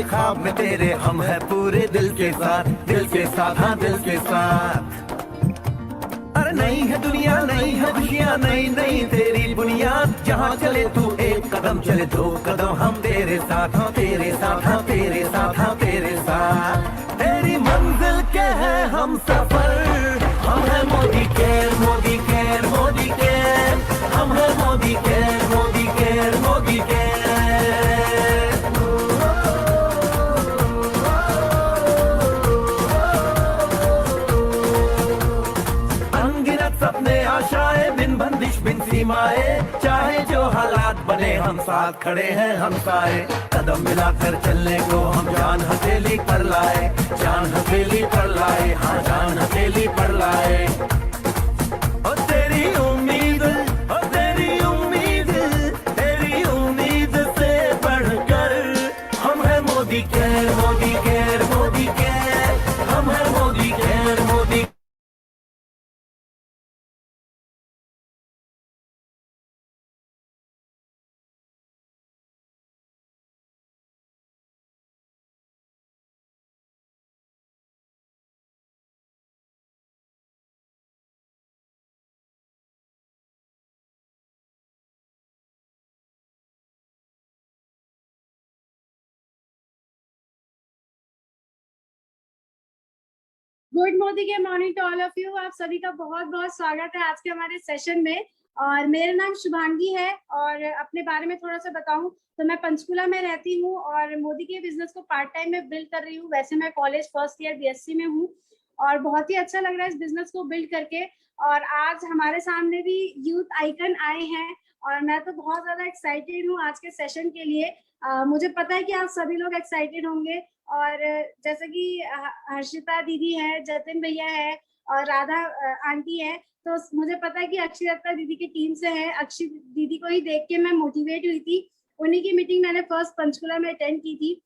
ख्वाब में तेरे हम है पूरे दिल के साथ, दिल के साथ, हाँ दिल के साथ। अरे नहीं है दुनिया, नहीं है खुशियाँ, नहीं नहीं तेरी बुनियाद। जहाँ चले तू एक कदम चले दो कदम हम तेरे साथ, हाँ तेरे साथ, हाँ तेरे साथ, हाँ तेरे साथ। तेरी मंजिल के है हम सफर, हम है Modi care, Modi care, Modi care. हम है Modi care, Modi care, Modi care. अनगिनत सपने आशाएं, बिन बंदिश बिन सीमाएं, चाहे जो हालात बने हम साथ खड़े हैं हम साए। कदम मिलाकर चलने को हम जान हथेली पर लाए, जान हथेली पर लाए, हाँ जान हथेली पर लाए। ओ तेरी उम्मीद, ओ तेरी उम्मीद, तेरी उम्मीद से बढ़कर हम है Modi care, Modi care, Modi care. हम है मोदी केयर, मोदी। गुड मोदी के morning to all of you. आप सभी का बहुत बहुत स्वागत है आज के हमारे सेशन में। और मेरा नाम शुभांगी है और अपने बारे में थोड़ा सा बताऊं तो मैं पंचकुला में रहती हूं और मोदी के बिजनेस को पार्ट टाइम में बिल्ड कर रही हूं। वैसे मैं कॉलेज फर्स्ट ईयर बीएससी में हूं और बहुत ही अच्छा लग रहा है इस बिजनेस को बिल्ड करके। और आज हमारे सामने भी यूथ आइकन आए हैं और मैं तो बहुत ज्यादा एक्साइटेड हूँ आज के सेशन के लिए। मुझे पता है कि आप सभी लोग एक्साइटेड होंगे। और जैसे कि हर्षिता दीदी है, जतिन भैया है और राधा आंटी है, तो मुझे पता है कि अक्षय दीदी की टीम से है। अक्षय दीदी को ही देख के मैं मोटिवेट हुई थी। उन्हीं की मीटिंग मैंने फर्स्ट पंचकुला में अटेंड की थी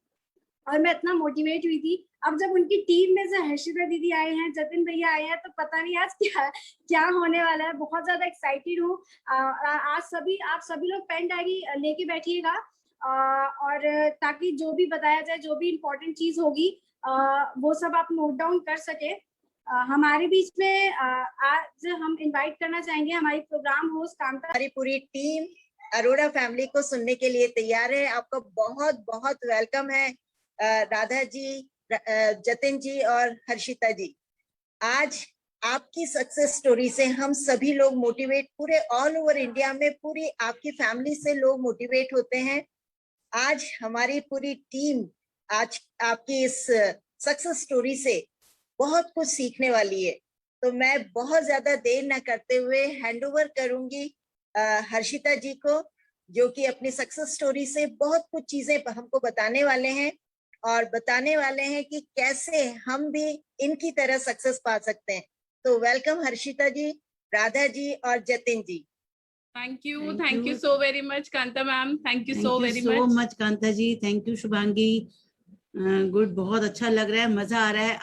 और मैं इतना मोटिवेट हुई थी। अब जब उनकी टीम में से हर्षिता दीदी आए हैं, जतिन भैया आए हैं, तो पता नहीं आज क्या क्या होने वाला है। बहुत ज्यादा एक्साइटेड हूँ। आज आप सभी लोग पेन डायरी लेके बैठिएगा और ताकि जो भी बताया जाए, जो भी इम्पोर्टेंट चीज होगी वो सब आप नोट डाउन कर सके। हमारे बीच में आज हम इनवाइट करना चाहेंगे हमारी प्रोग्राम होस्ट कांता। हमारी पूरी टीम अरोड़ा फैमिली को सुनने के लिए तैयार है। आपका बहुत बहुत वेलकम है राधा जी, जतिन जी और हर्षिता जी। आज आपकी सक्सेस स्टोरी से हम सभी लोग मोटिवेट, पूरे ऑल ओवर इंडिया में पूरी आपकी फैमिली से लोग मोटिवेट होते हैं। आज हमारी पूरी टीम आज आपकी इस सक्सेस स्टोरी से बहुत कुछ सीखने वाली है। तो मैं बहुत ज्यादा देर ना करते हुए हैंड ओवर करूंगी हर्षिता जी को, जो कि अपनी सक्सेस स्टोरी से बहुत कुछ चीजें हमको बताने वाले हैं और बताने वाले हैं कि कैसे हम भी इनकी तरह सक्सेस पा सकते हैं। तो वेलकम हर्षिता जी, राधा जी और जतिन जी। Thank you so very much, Kanta ma'am. Thank you so very much, Kanta ji. Thank you Shubhangi. Good, बहुत अच्छा लग रहा है, मजा आ रहा है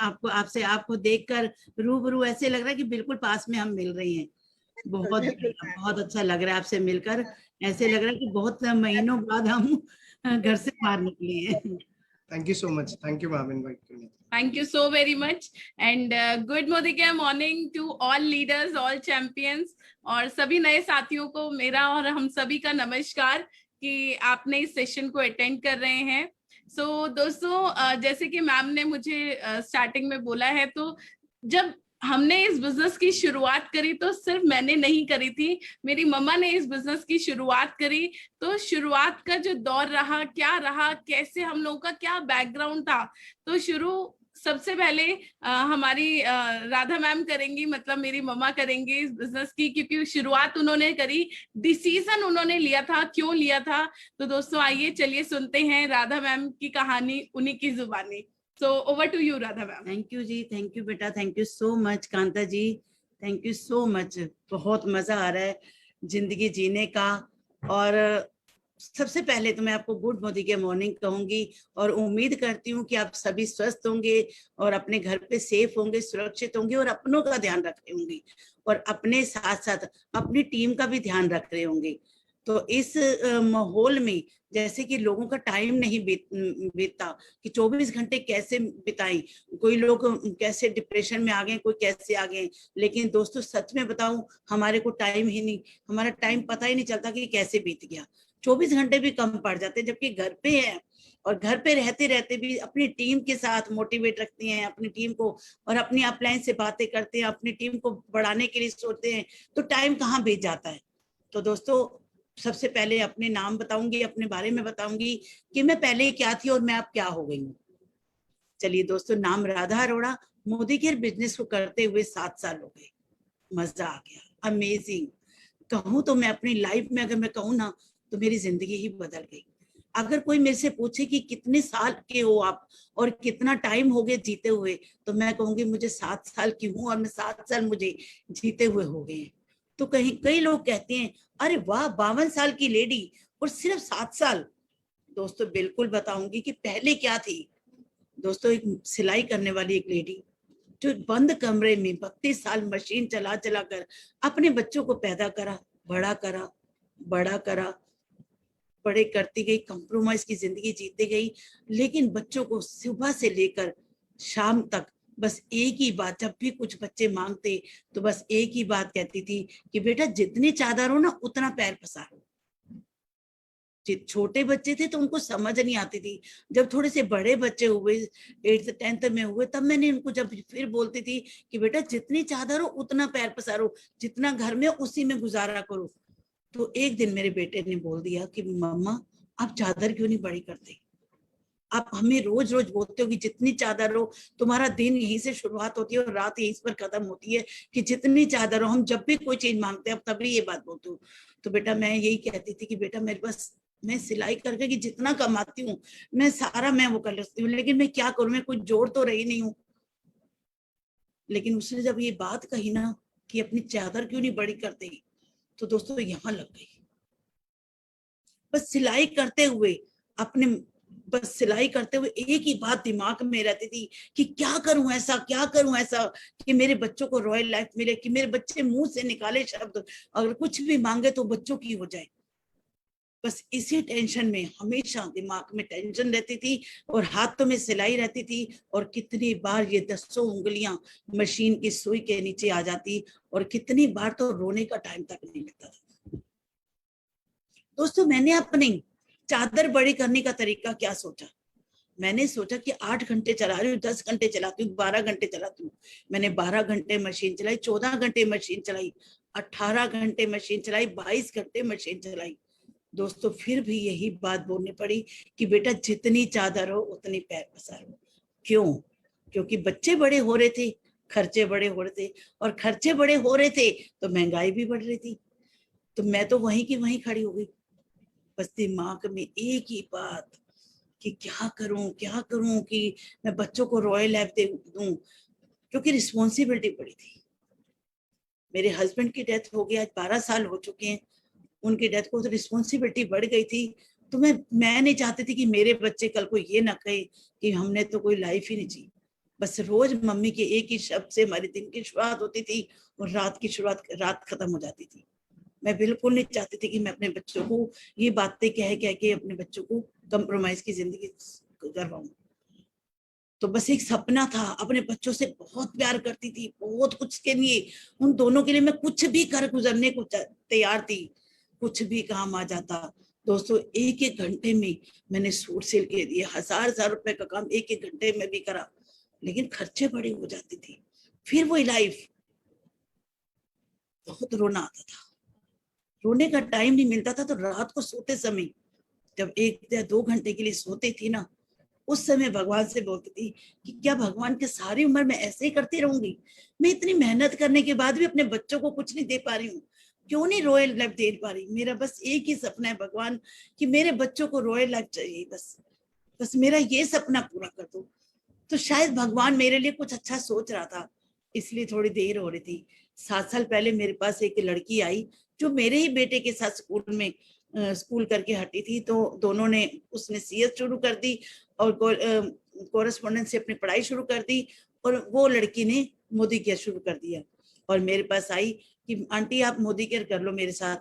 आपको देखकर रूबरू ऐसे लग रहा है कि बिल्कुल पास में हम मिल रही हैं। बहुत बहुत अच्छा लग रहा है आपसे मिलकर। ऐसे लग रहा है कि बहुत महीनों बाद हम घर से बाहर निकले हैं। Thank you so much. Thank you, ma'am, inviting me. Thank you so very much. And good Modike morning to all leaders, all champions और सभी नए साथियों को मेरा और हम सभी का नमस्कार कि आपने इस सेशन को अटेंड कर रहे हैं। दोस्तों, जैसे कि मैम ने मुझे स्टार्टिंग में बोला है, तो जब हमने इस बिजनेस की शुरुआत करी तो सिर्फ मैंने नहीं करी थी, मेरी मम्मा ने इस बिजनेस की शुरुआत करी। तो शुरुआत का जो दौर रहा, क्या रहा, कैसे हम लोगों का क्या बैकग्राउंड था, तो सबसे पहले हमारी राधा मैम करेंगी, मतलब मेरी मम्मा करेंगी इस बिजनेस की, क्योंकि शुरुआत उन्होंने करी, डिसीजन उन्होंने लिया था, क्यों लिया था। तो दोस्तों आइए चलिए सुनते हैं राधा मैम की कहानी उन्हीं की जुबानी। So over to you, Radha ma'am. Thank you जी, थैंक यू बेटा, thank you so much Kanta ji, thank you so much. बहुत मजा आ रहा है जिंदगी जीने का। और सबसे पहले तो मैं आपको गुड मोदी के मॉर्निंग कहूंगी और उम्मीद करती हूँ कि आप सभी स्वस्थ होंगे और अपने घर पे सेफ होंगे, सुरक्षित होंगे और अपनों का ध्यान रख रहे होंगे और अपने साथ साथ अपनी टीम का भी ध्यान रख रहे होंगे। तो इस माहौल में जैसे कि लोगों का टाइम नहीं बीतता कि 24 घंटे कैसे बिताएं, कोई लोग कैसे डिप्रेशन में आ गए, कोई कैसे आ गए। लेकिन दोस्तों सच में बताऊं, हमारे को टाइम ही नहीं, हमारा टाइम पता ही नहीं चलता कि कैसे बीत गया। 24 घंटे भी कम पड़ जाते, जबकि घर पे है और घर पे रहते रहते भी अपनी टीम के साथ मोटिवेट रखती हैं अपनी टीम को, और अपनी अपलाइन से बातें करते हैं, अपनी टीम को बढ़ाने के लिए सोचते हैं, तो टाइम कहाँ बीत जाता है। तो दोस्तों सबसे पहले अपने नाम बताऊंगी, अपने बारे में बताऊंगी कि मैं पहले क्या थी और मैं अब क्या हो गई हूँ। चलिए दोस्तों, नाम राधा अरोड़ा, मोदी केयर बिजनेस को करते हुए 7 साल हो गए। मजा आ गया, अमेजिंग। कहूँ तो मैं अपनी लाइफ में अगर मैं कहूँ ना, तो मेरी जिंदगी ही बदल गई। अगर कोई मेरे से पूछे कि कितने साल के हो आप और कितना टाइम हो गया जीते हुए, तो मैं कहूंगी मुझे 7 साल की हूँ और मैं 7 साल मुझे जीते हुए हो गए हैं। तो कहीं कई लोग कहते हैं अरे वाह 52 साल की लेडी और सिर्फ 7 साल। दोस्तों बिल्कुल बताऊंगी कि पहले क्या थी। दोस्तों एक सिलाई करने वाली एक लेडी जो बंद कमरे में 32 साल मशीन चला चला कर अपने बच्चों को पैदा करा, बड़ा करा, बड़ा करा, बड़े करती गई, कंप्रोमाइज की जिंदगी जीते गई। लेकिन बच्चों को सुबह से लेकर शाम तक बस एक ही बात, जब भी कुछ बच्चे मांगते तो बस एक ही बात कहती थी कि बेटा जितनी चादर हो ना उतना पैर पसारो। छोटे बच्चे थे तो उनको समझ नहीं आती थी। जब थोड़े से बड़े बच्चे हुए 8th 10th में हुए, तब मैंने उनको जब फिर बोलती थी कि बेटा जितनी चादर हो उतना पैर पसारो, जितना घर में उसी में गुजारा करो। तो एक दिन मेरे बेटे ने बोल दिया कि मम्मा आप चादर क्यों नहीं बड़ी करते, आप हमें रोज रोज बोलते हो कि जितनी चादर हो, तुम्हारा दिन यहीं से शुरुआत होती है और रात यहीं पर खत्म होती है कि जितनी चादर हो। हम जब भी कोई चीज मांगते हैं अब तभी ये बात बोलते हो। तो बेटा मैं यही कहती थी कि बेटा मेरे पास, मैं सिलाई करके कि जितना कमाती हूँ मैं सारा मैं वो कर लेती हूँ, लेकिन मैं क्या करूँ, मैं कुछ जोड़ तो रही नहीं हूँ। लेकिन उसने जब ये बात कही ना कि अपनी चादर क्यों नहीं बड़ी करते, तो दोस्तों यहाँ लग गई। बस सिलाई करते हुए अपने, बस सिलाई करते हुए एक ही बात दिमाग में रहती थी कि क्या करूं ऐसा, क्या करूं ऐसा कि मेरे बच्चों को रॉयल लाइफ मिले, कि मेरे बच्चे मुंह से निकाले शब्द अगर कुछ भी मांगे तो बच्चों की हो जाए। बस इसी टेंशन में हमेशा दिमाग में टेंशन रहती थी और हाथों में सिलाई रहती थी। और कितनी बार ये 10 उंगलियां मशीन की सुई के नीचे आ जाती और कितनी बार तो रोने का टाइम तक नहीं मिलता था। दोस्तों मैंने अपनी चादर बड़ी करने का तरीका क्या सोचा, मैंने सोचा कि 8 घंटे चला रही हूँ, 10 घंटे चलाती हूँ, 12 घंटे चलाती हूँ। मैंने 12 घंटे मशीन चलाई, 14 घंटे मशीन चलाई, 18 घंटे मशीन चलाई, 22 घंटे मशीन चलाई। दोस्तों फिर भी यही बात बोलनी पड़ी कि बेटा जितनी चादर हो उतनी पैर पसारो। क्यों? क्योंकि बच्चे बड़े हो रहे थे, खर्चे बड़े हो रहे थे, और खर्चे बड़े हो रहे थे तो महंगाई भी बढ़ रही थी। तो मैं तो वहीं की वहीं खड़ी हो गई। बस दिमाग में एक ही बात कि क्या करूं कि मैं बच्चों को रॉयल लाइफ दे दूं, क्योंकि रिस्पॉन्सिबिलिटी बड़ी थी। मेरे हस्बैंड की डेथ हो गई, आज 12 साल हो चुके हैं उनकी डेथ को, तो रिस्पॉन्सिबिलिटी बढ़ गई थी। तो मैं नहीं चाहती थी कि मेरे बच्चे कल को ये ना कहे कि हमने तो कोई लाइफ ही नहीं जी। बस रोज मम्मी के एक ही शब्द से हमारे दिन की शुरुआत होती थी और रात खत्म हो जाती थी। मैं बिल्कुल नहीं चाहती थी कि मैं अपने बच्चों को ये बातें कह के अपने बच्चों को कंप्रोमाइज की जिंदगी करवाऊं। तो बस एक सपना था, अपने बच्चों से बहुत प्यार करती थी, बहुत कुछ के लिए, उन दोनों के लिए मैं कुछ भी कर गुजरने को तैयार थी, कुछ भी काम आ जाता। दोस्तों 1-1 घंटे में मैंने सूट सिल के दिए, 1000 रुपए का काम 1-1 घंटे में भी करा, लेकिन खर्चे बड़ी हो जाती थी। फिर वही लाइफ, बहुत रोना आता था, रोने का टाइम नहीं मिलता था। तो रात को सोते समय जब 1 या 2 घंटे के लिए सोती थी ना, उस समय भगवान से बोलती थी कि क्या भगवान के सारी उम्र मैं ऐसे ही करती रहूंगी, मैं इतनी मेहनत करने के बाद भी अपने बच्चों को कुछ नहीं दे पा रही हूँ, क्यों नहीं रॉयल लाइफ दे पा रही। मेरा बस एक ही सपना है भगवान कि मेरे बच्चों को रॉयल लाइफ चाहिए, बस मेरा ये सपना पूरा कर दो। तो शायद भगवान मेरे लिए कुछ अच्छा सोच रहा था, इसलिए थोड़ी देर हो रही थी। 7 साल पहले मेरे पास एक लड़की आई जो मेरे ही बेटे के साथ स्कूल करके हटी थी। तो दोनों ने, उसने CS शुरू कर दी और कोरेस्पोंडेंस से अपनी पढ़ाई शुरू कर दी, और वो लड़की ने मोदी केयर शुरू कर दिया। और मेरे पास आई कि आंटी आप मोदी केयर कर लो मेरे साथ।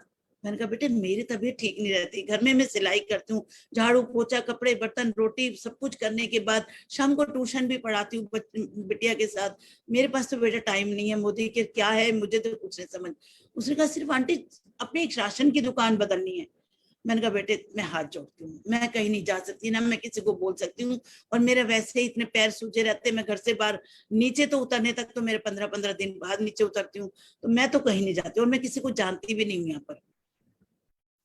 मैंने कहा बेटे मेरी तबीयत ठीक नहीं रहती, घर में मैं सिलाई करती हूँ, झाड़ू पोछा कपड़े बर्तन रोटी सब कुछ करने के बाद शाम को ट्यूशन भी पढ़ाती हूँ बिटिया के साथ, मेरे पास तो बेटा टाइम नहीं है। मोदी के क्या है मुझे तो कुछ नहीं समझ। उसने कहा सिर्फ आंटी अपनी एक राशन की दुकान बदलनी है। मैंने कहा बेटे मैं हाथ जोड़ती हूँ, मैं कहीं नहीं जा सकती, ना मैं किसी को बोल सकती हूँ, और मेरे वैसे ही इतने पैर सूजे रहते, मैं घर से बाहर नीचे तो उतरने तक तो मेरे 15-15 दिन बाद नीचे उतरती हूँ, तो मैं तो कहीं नहीं जाती और मैं किसी को जानती भी नहीं हूँ यहाँ पर।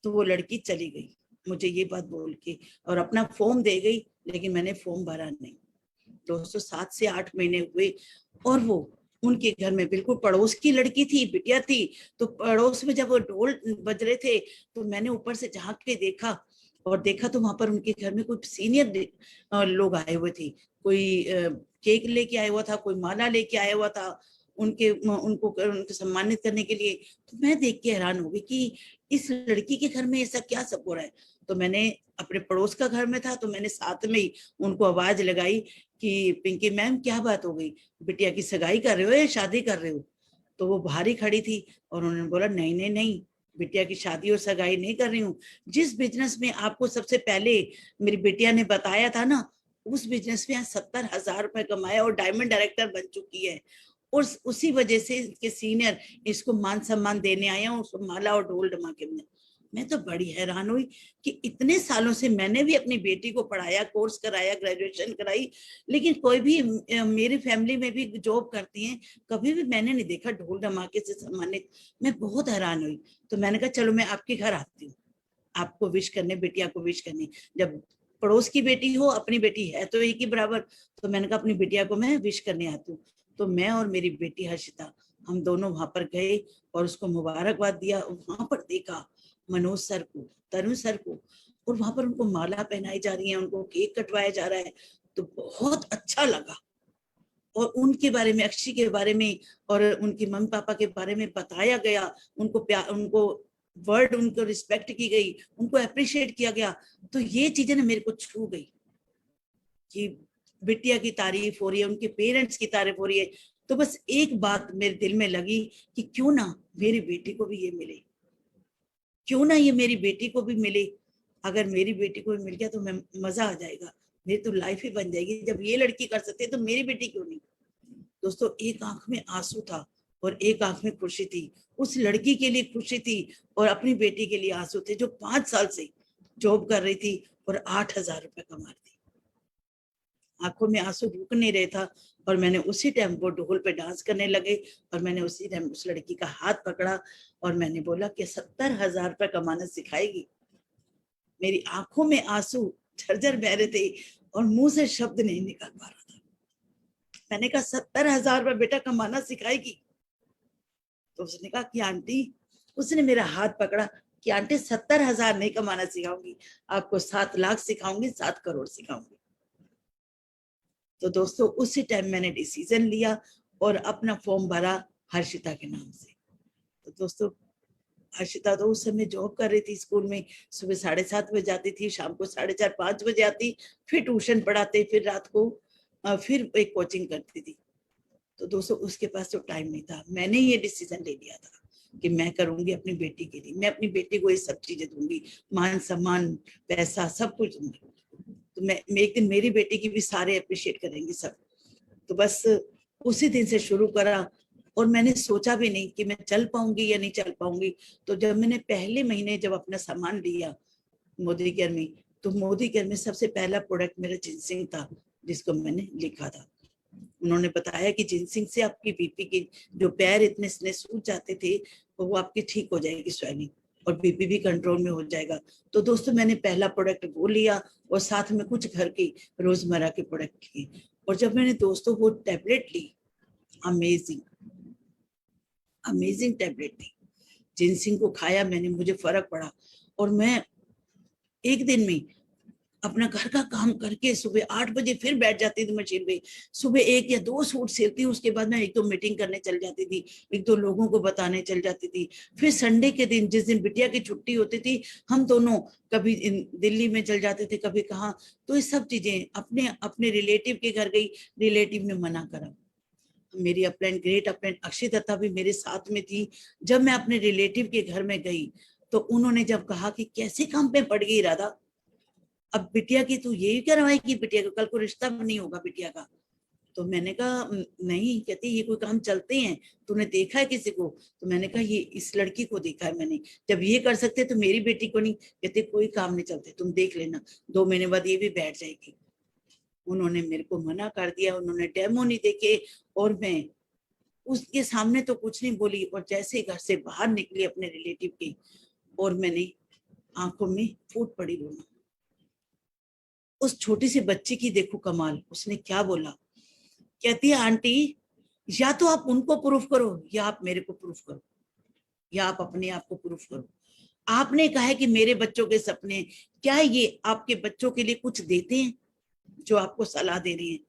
तो वो लड़की चली गई मुझे ये बात बोल के और अपना फॉर्म दे गई, लेकिन मैंने फॉर्म भरा नहीं। दोस्तों 7 से 8 महीने हुए और वो उनके घर में बिल्कुल पड़ोस की लड़की थी, बिटिया थी, तो पड़ोस में जब वो ढोल बज रहे थे तो मैंने ऊपर से झांक के देखा तो वहां पर उनके घर में कुछ सीनियर लोग आए हुए थे, कोई केक लेके आया हुआ था, कोई माला लेके आया हुआ था उनको सम्मानित करने के लिए। तो मैं देख के हैरान हो गई कि इस लड़की के घर में ऐसा क्या सब हो रहा है। तो मैंने अपने पड़ोस का घर में था तो मैंने साथ में ही उनको आवाज लगाई कि पिंकी मैम क्या बात हो गई, बिटिया की सगाई कर रहे हो या शादी कर रहे हो। तो वो बाहर ही खड़ी थी और उन्होंने बोला नहीं नहीं नहीं, बिटिया की शादी और सगाई नहीं कर रही हूँ। जिस बिजनेस में आपको सबसे पहले मेरी बिटिया ने बताया था ना, उस बिजनेस में 70,000 रुपए कमाया और डायमंड डायरेक्टर बन चुकी है। और उसी वजह से इसके सीनियर इसको मान सम्मान देने आए हैं, उसको माला और ढोल धमाके में। मैं तो बड़ी हैरान हुई कि इतने सालों से मैंने भी अपनी बेटी को पढ़ाया, कोर्स कराया, ग्रेजुएशन कराई, लेकिन कोई भी मेरी फैमिली में भी जॉब करती हैं, कभी भी मैंने नहीं देखा ढोल धमाके से सम्मानित। मैं बहुत हैरान हुई। तो मैंने कहा चलो मैं आपके घर आती हूँ आपको विश करने, बिटिया को विश करने। जब पड़ोस की बेटी हो, अपनी बेटी है तो एक ही बराबर, तो मैंने कहा अपनी बिटिया को मैं विश करने आती हूँ। तो मैं और मेरी बेटी हर्षिता हम दोनों वहां पर गए और उसको मुबारकबाद दिया। वहां पर देखा मनोज सर को, तरुण सर को, और वहां पर उनको माला पहनाई जा रही है, उनको केक कटवाया जा रहा है। तो बहुत अच्छा लगा और उनके बारे में, अक्षी के बारे में और उनके मम्मी पापा के बारे में बताया गया, उनको प्यार, उनको वर्ड, उनको रिस्पेक्ट की गई, उनको अप्रिशिएट किया गया। तो ये चीजें ना मेरे को छू गई कि बिटिया की तारीफ हो रही है, उनके पेरेंट्स की तारीफ हो रही है। तो बस एक बात मेरे दिल में लगी कि क्यों ना मेरी बेटी को भी ये मिले, क्यों ना ये मेरी बेटी को भी मिले। अगर मेरी बेटी को भी मिल गया तो मैं मजा आ जाएगा, मेरी तो लाइफ ही बन जाएगी। जब ये लड़की कर सकती है तो मेरी बेटी क्यों नहीं। दोस्तों एक आंख में आंसू था और एक आंख में खुशी थी। उस लड़की के लिए खुशी थी और अपनी बेटी के लिए आंसू थे, जो 5 साल से जॉब कर रही थी और 8,000 रुपए कमा रही थी। आंखों में आंसू रुक नहीं रहे था और मैंने उसी टाइम वो ढोल पे डांस करने लगे और मैंने उसी टाइम उस लड़की का हाथ पकड़ा और मैंने बोला कि 70,000 रुपए कमाना सिखाएगी। मेरी आंखों में आंसू झरझर बह रहे थे और मुंह से शब्द नहीं निकल पा रहा था। मैंने कहा 70,000 रुपए बेटा कमाना सिखाएगी। तो उसने कहा कि आंटी, उसने मेरा हाथ पकड़ा कि आंटी 70,000 नहीं कमाना सिखाऊंगी, आपको 7 लाख सिखाऊंगी, 7 करोड़ सिखाऊंगी। तो दोस्तों उसी टाइम मैंने डिसीजन लिया और अपना फॉर्म भरा हर्षिता के नाम से। तो दोस्तों हर्षिता तो उस समय जॉब कर रही थी स्कूल में, सुबह 7:30 बजे जाती थी, शाम को 4:30-5 बजे आती, फिर ट्यूशन पढ़ाते, फिर रात को फिर एक कोचिंग करती थी। तो दोस्तों उसके पास तो टाइम नहीं था। मैंने ये डिसीजन ले लिया था कि मैं करूंगी अपनी बेटी के लिए, मैं अपनी बेटी को ये सब चीजें दूंगी, मान सम्मान, पैसा, सब कुछ दूंगी। तो मैं एक दिन मेरी बेटी की भी सारे अप्रिशिएट करेंगे सब। तो बस उसी दिन से शुरू करा और मैंने सोचा भी नहीं कि मैं चल पाऊंगी या नहीं चल पाऊंगी। तो जब मैंने पहले महीने जब अपना सामान लिया मोदी केयर में, तो मोदी केयर में सबसे पहला प्रोडक्ट मेरा जिनसिंग था, जिसको मैंने लिखा था। उन्होंने बताया कि जिनसिंग से आपकी बीपी की जो पैर इतने सूज जाते थे वो आपकी ठीक हो जाएगी स्वेलिंग, और बीपी भी कंट्रोल में हो जाएगा। तो दोस्तों मैंने पहला प्रोडक्ट वो लिया और साथ में कुछ घर की रोजमर्रा के प्रोडक्ट लिए। और जब मैंने दोस्तों वो टैबलेट ली, अमेजिंग अमेजिंग टैबलेट थी। जिनसिंग को खाया मैंने, मुझे फर्क पड़ा और मैं एक दिन में अपना घर का काम करके सुबह 8 बजे फिर बैठ जाती थी मशीन पे। सुबह 1 या 2 सूट सिलती, उसके बाद मैं 1-2 मीटिंग करने चल जाती थी, 1-2 लोगों को बताने चल जाती थी। फिर संडे के दिन, जिस दिन बिटिया की छुट्टी होती थी, हम दोनों कभी दिल्ली में चल जाते थे, कभी कहाँ। तो ये सब चीजें अपने रिलेटिव के घर गई, रिलेटिव ने मना करा। मेरी upline, great upline Akshay Datta भी मेरे साथ में थी। जब मैं अपने रिलेटिव के घर में गई तो उन्होंने जब कहा कि कैसे काम पे पड़ गई राधा, अब बिटिया की तू यही करवाएगी, बिटिया का कल को रिश्ता भी नहीं होगा बिटिया का। तो मैंने कहा नहीं। कहती ये कोई काम चलते हैं, तूने देखा है किसी को? तो मैंने कहा ये इस लड़की को देखा है मैंने, जब ये कर सकते तो मेरी बेटी को नहीं। कहते कोई काम नहीं चलते, तुम देख लेना, 2 महीने बाद ये भी बैठ जाएगी। उन्होंने मेरे को मना कर दिया, उन्होंने डेमो नहीं देखे, और मैं उसके सामने तो कुछ नहीं बोली। और जैसे घर से बाहर निकली अपने रिलेटिव के, और मैंने आंखों में फूट पड़ी रोना। उस छोटी सी बच्ची की देखो कमाल, उसने क्या बोला। कहती है आंटी या तो आप उनको प्रूफ करो या आप मेरे को प्रूफ करो, या आप अपने आप को प्रूफ करो। आपने कहा है कि मेरे बच्चों के सपने, क्या ये आपके बच्चों के लिए कुछ देते हैं जो आपको सलाह दे रही है?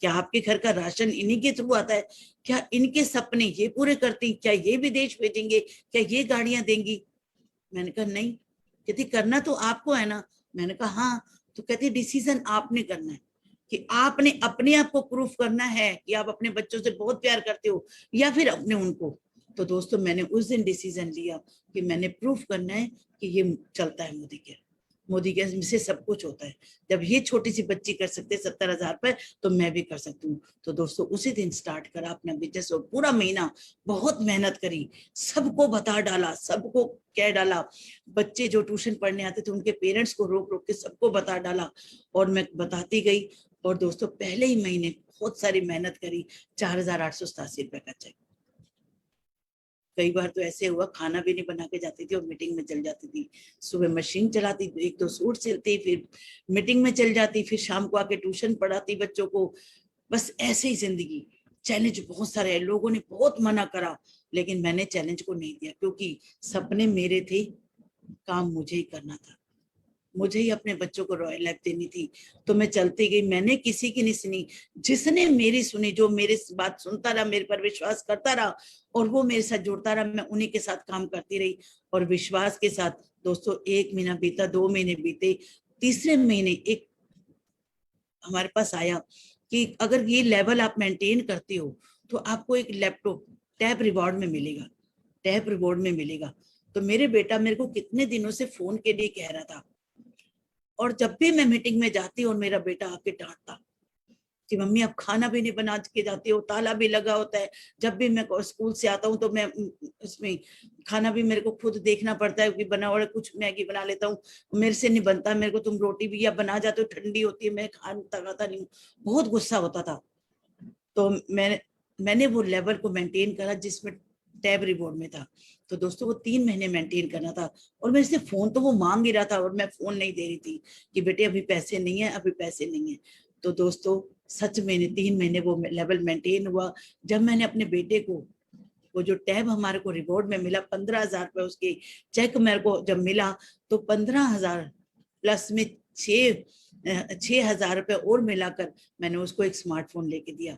क्या आपके घर का राशन इन्हीं के थ्रू आता है? क्या इनके सपने ये पूरे करती? क्या ये विदेश भेजेंगे? क्या ये गाड़ियां देंगी? मैंने कहा नहीं। कहती करना तो आपको है ना। मैंने कहा हाँ। तो कहती डिसीजन आपने करना है कि आपने अपने आप को प्रूफ करना है कि आप अपने बच्चों से बहुत प्यार करते हो, या फिर अपने उनको। तो दोस्तों मैंने उस दिन डिसीजन लिया कि मैंने प्रूफ करना है कि ये चलता है मोदी केयर। मोदी केयर से सब कुछ होता है। जब ये छोटी सी बच्ची कर सकते 70,000 पर, तो मैं भी कर सकती हूँ। तो दोस्तों उसी दिन स्टार्ट करा अपना बिजनेस, और पूरा महीना बहुत मेहनत करी, सबको बता डाला, सबको कह डाला। बच्चे जो ट्यूशन पढ़ने आते थे उनके पेरेंट्स को रोक रोक के सबको बता डाला, और मैं बताती गई। और दोस्तों पहले ही महीने बहुत सारी मेहनत करी, 4,887 रुपए का चेक। कई बार तो ऐसे हुआ खाना भी नहीं बना के जाती थी और मीटिंग में चल जाती थी। सुबह मशीन चलाती, 1-2 सूट सिलती, फिर मीटिंग में चल जाती, फिर शाम को आके ट्यूशन पढ़ाती बच्चों को। बस ऐसे ही जिंदगी। चैलेंज बहुत सारे हैं, लोगों ने बहुत मना करा, लेकिन मैंने चैलेंज को नहीं दिया, क्योंकि सपने मेरे थे, काम मुझे ही करना था, मुझे ही अपने बच्चों को रॉयल लाइफ देनी थी। तो मैं चलती गई, मैंने किसी की नहीं सुनी। जिसने मेरी सुनी, जो मेरी बात सुनता रहा, मेरे पर विश्वास करता रहा, और वो मेरे साथ जुड़ता रहा, मैं उन्हीं के साथ काम करती रही। और विश्वास के साथ दोस्तों 1 महीना बीता, 2 महीने बीते, तीसरे महीने एक हमारे पास आया कि अगर ये लेवल आप मेंटेन करते हो तो आपको एक लैपटॉप टैब रिवॉर्ड में मिलेगा, टैब रिवॉर्ड में मिलेगा। तो मेरे बेटा मेरे को कितने दिनों से फोन के लिए कह रहा था, और जब भी मैं मीटिंग में जाती और मेरा बेटा आके डांटता कि मम्मी आप खाना भी नहीं बना के जाते हो, ताला भी लगा होता है। जब भी मैं स्कूल से आता हूँ तो मैं इसमें खाना भी मेरे को खुद देखना पड़ता है कि बना हुआ, कुछ मैगी बना लेता हूँ, मेरे से नहीं बनता, मेरे को तुम रोटी भी या बना जाते हो ठंडी होती है, मैं खाता नहीं हूँ। बहुत गुस्सा होता था। तो मैंने वो लेवल को मेंटेन करा जिसमें टैब रिवॉर्ड में था। तो दोस्तों वो 3 महीने मेंटेन करना था, और मेरे से फोन तो वो मांग ही रहा था, और मैं फोन नहीं दे रही थी कि बेटे अभी पैसे नहीं है, अभी पैसे नहीं है। तो दोस्तों सच में 3 महीने वो लेवल मेंटेन हुआ। जब मैंने अपने बेटे को वो जो टैब हमारे को रिवॉर्ड में मिला, 15,000 रुपए उसके चेक मेरे को जब मिला, तो 15,000 प्लस में 6,000 रुपए और मिलाकर मैंने उसको एक स्मार्टफोन लेके दिया।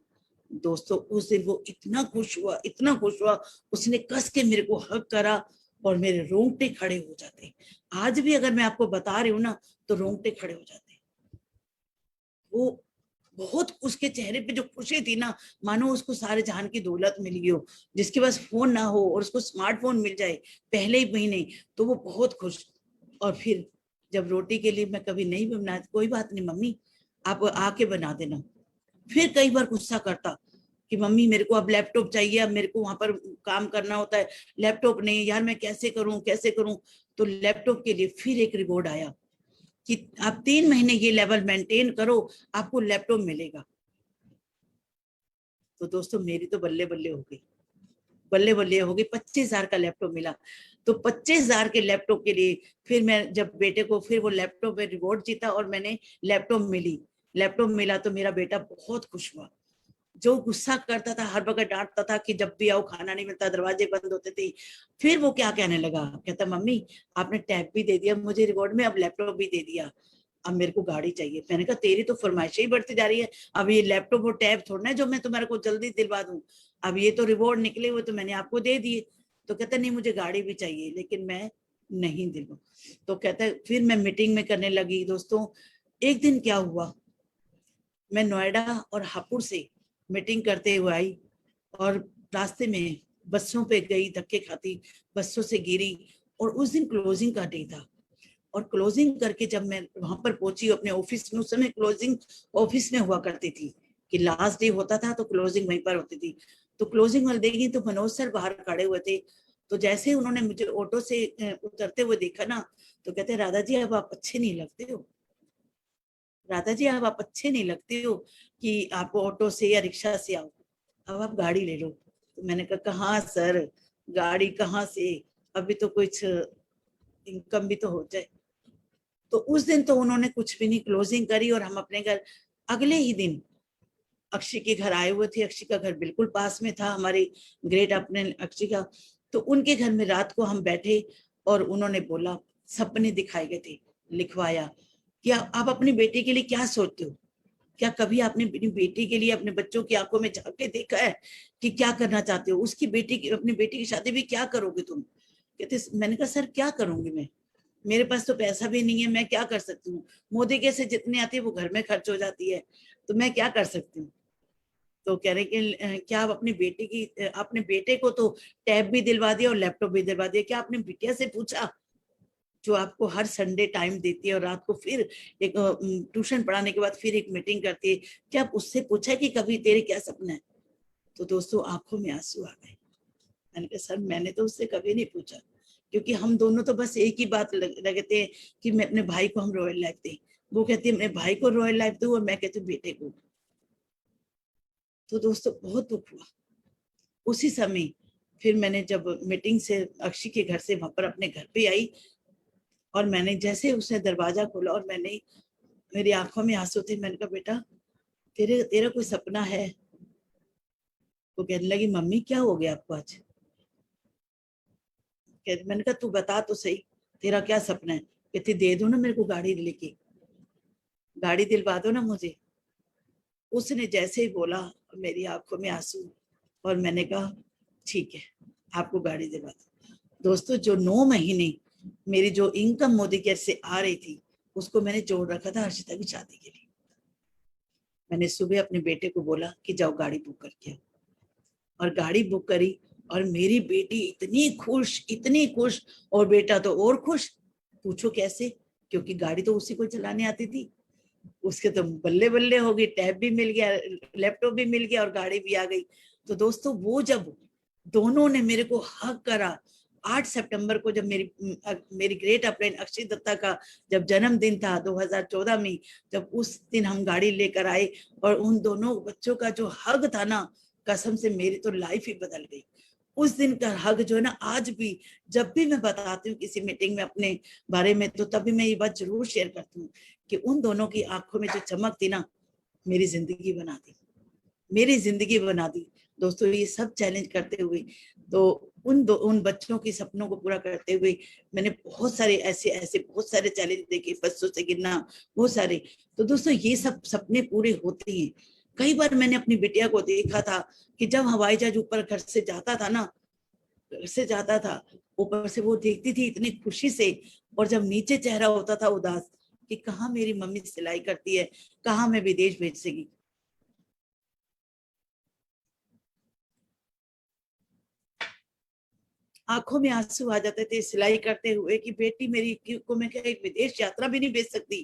दोस्तों उस दिन वो इतना खुश हुआ, इतना खुश हुआ, उसने कस के मेरे को हक करा और मेरे रोंगटे खड़े हो जाते। आज भी अगर मैं आपको बता रही हूँ ना तो रोंगटे खड़े हो जाते। वो बहुत, उसके चेहरे पे जो खुशी थी ना, मानो उसको सारे जहान की दौलत मिल गई हो। जिसके पास फोन ना हो और उसको स्मार्टफोन मिल जाए पहले ही महीने, तो वो बहुत खुश। और फिर जब रोटी के लिए मैं कभी नहीं भी बनाती, कोई बात नहीं मम्मी आप आके बना देना। फिर कई बार गुस्सा करता कि मम्मी मेरे को अब लैपटॉप चाहिए, अब मेरे को वहां पर काम करना होता है, लैपटॉप नहीं यार, मैं कैसे करूं कैसे करूं। तो लैपटॉप के लिए फिर एक रिवॉर्ड आया कि आप 3 महीने ये लेवल मेंटेन करो, आपको लैपटॉप मिलेगा। तो दोस्तों मेरी तो बल्ले बल्ले हो गई, बल्ले बल्ले हो गई। 25,000 का लैपटॉप मिला। तो 25,000 के लैपटॉप के लिए फिर मैं जब बेटे को फिर वो लैपटॉप में रिवॉर्ड जीता और मैंने लैपटॉप मिला तो मेरा बेटा बहुत खुश हुआ। जो गुस्सा करता था, हर वक्त डांटता था कि जब भी आओ खाना नहीं मिलता, दरवाजे बंद होते थे, फिर वो क्या कहने लगा, कहता मम्मी आपने टैब भी दे दिया मुझे रिवॉर्ड में, अब लैपटॉप भी दे दिया, अब मेरे को गाड़ी चाहिए। मैंने कहा तेरी तो फरमाइशें ही बढ़ती जा रही है, अब ये लैपटॉप और टैब थोड़ा ना जो मैं तुम्हारे को जल्दी दिलवा दूं, अब ये तो रिवॉर्ड निकले हुए तो मैंने आपको दे दिए। तो कहता नहीं मुझे गाड़ी भी चाहिए, लेकिन मैं नहीं दिलवा। तो कहता फिर मैं मीटिंग में करने लगी। दोस्तों एक दिन क्या हुआ, मैं नोएडा और हापुड़ से मीटिंग करते हुए आई और रास्ते में बसों पे गई, धक्के खाती, बसों से गिरी और उस दिन क्लोजिंग का डे था। और क्लोजिंग करके जब मैं वहां पर पहुंची अपने ऑफिस में, उस समय क्लोजिंग ऑफिस में हुआ करती थी कि लास्ट डे होता था तो क्लोजिंग वहीं पर होती थी। तो क्लोजिंग वाले देखी तो मनोज सर बाहर खड़े हुए थे। तो जैसे ही उन्होंने मुझे ऑटो से उतरते हुए देखा ना, तो कहते राधा जी अब आप अच्छे नहीं लगते हो, राधा जी अब आप अच्छे नहीं लगते हो कि आप ऑटो से या रिक्शा से आओ, अब आप गाड़ी ले लो। तो मैंने कहा हाँ सर, गाड़ी कहाँ से, अभी तो कुछ इनकम भी तो हो जाए। तो उस दिन तो उन्होंने कुछ भी नहीं, क्लोजिंग करी और हम अपने घर अगले ही दिन अक्षय के घर आए हुए थे। अक्षय का घर बिल्कुल पास में था हमारे ग्रेट अपने अक्षय का। तो उनके घर में रात को हम बैठे और उन्होंने बोला, सपने दिखाए गए थे, लिखवाया कि आप अपनी बेटी के लिए क्या सोचते हो, क्या कभी आपने अपनी बेटी के लिए अपने बच्चों की आंखों में झांक के देखा है कि क्या करना चाहते हो, उसकी बेटी की, अपनी बेटी की शादी भी क्या करोगे तुम। कहते, मैंने कहा सर क्या करूंगी मैं, मेरे पास तो पैसा भी नहीं है, मैं क्या कर सकती हूँ, मोदी के से जितनी आती है वो घर में खर्च हो जाती है, तो मैं क्या कर सकती हूँ। तो कह रहे कि क्या आप अपनी बेटी की, अपने बेटे को तो टैब भी दिलवा दिया और लैपटॉप भी दिलवा दिया, क्या आपने बिटिया से पूछा जो आपको हर संडे टाइम देती है और रात को फिर एक ट्यूशन पढ़ाने के बाद फिर एक मीटिंग करती है, क्या आप उससे पूछा कि कभी तेरे क्या सपना है। तो दोस्तों आंखों में आंसू आ गए। मैंने कहा सर मैंने तो उससे कभी नहीं पूछा, क्योंकि हम दोनों तो बस एक ही बात लगते हैं कि मैं अपने भाई को हम रॉयल लाइफ दें, वो कहती है अपने भाई को रॉयल लाइफ दूं और मैं कहती हूँ बेटे को। तो दोस्तों बहुत दुख हुआ उसी समय। फिर मैंने जब मीटिंग से अक्षय के घर से वहां पर अपने घर पे आई और मैंने जैसे उसने दरवाजा खोला और मैंने, मेरी आंखों में आंसू थे, मैंने कहा बेटा तेरा कोई सपना है। वो कहने लगी मम्मी क्या हो गया आपको आज। मैंने कहा तू बता तो सही तेरा क्या सपना है। कहती दे दो ना मेरे को गाड़ी लेके, गाड़ी दिलवा दो ना मुझे। उसने जैसे ही बोला मेरी आंखों में आंसू, और मैंने कहा ठीक है आपको गाड़ी दिलवा दो। दोस्तों जो 9 महीने मेरी जो इनकम मोदी केयर से आ रही थी उसको मैंने जोड़ रखा था हर्षिता की शादी के लिए। मैंने सुबह अपने बेटे को बोला कि जाओ गाड़ी बुक करके आओ, और गाड़ी बुक करी और मेरी बेटी इतनी खुश और बेटा तो और खुश, पूछो कैसे, क्योंकि गाड़ी तो उसी को चलाने आती थी। उसके तो बल्ले बल्ले हो गई, टैब भी मिल गया, लैपटॉप भी मिल गया और गाड़ी भी आ गई। तो दोस्तों वो जब दोनों ने मेरे को हक करा, 8 सितंबर को जब मेरी ग्रेट अपलाइन अक्षय दत्ता का जब जन्मदिन था 2014 में, जब उस दिन हम गाड़ी लेकर आए और उन दोनों बच्चों का जो हग था ना, कसम से मेरी तो लाइफ ही बदल गई। उस दिन का हग जो है ना, आज भी जब भी मैं बताती हूँ किसी मीटिंग में अपने बारे में, तो तभी मैं ये बात जरूर शेयर करती हूँ कि उन दोनों की आंखों में जो चमक थी ना, मेरी जिंदगी बना दी, मेरी जिंदगी बना दी। दोस्तों ये सब चैलेंज करते हुए, तो उन बच्चों के सपनों को पूरा करते हुए मैंने बहुत सारे ऐसे बहुत सारे चैलेंज देखे, बच्चों से गिरना, बहुत सारे। तो दोस्तों ये सब सपने पूरे होते हैं। कई बार मैंने अपनी बिटिया को देखा था कि जब हवाई जहाज ऊपर घर से जाता था ना, घर से जाता था ऊपर से, वो देखती थी इतनी खुशी से, और जब नीचे चेहरा होता था उदास कि कहाँ मेरी मम्मी सिलाई करती है, कहाँ मैं विदेश भेज सकी। आंखों में आंसू आ जाते थे सिलाई करते हुए कि बेटी मेरी को मैं कहीं विदेश यात्रा भी नहीं भेज सकती।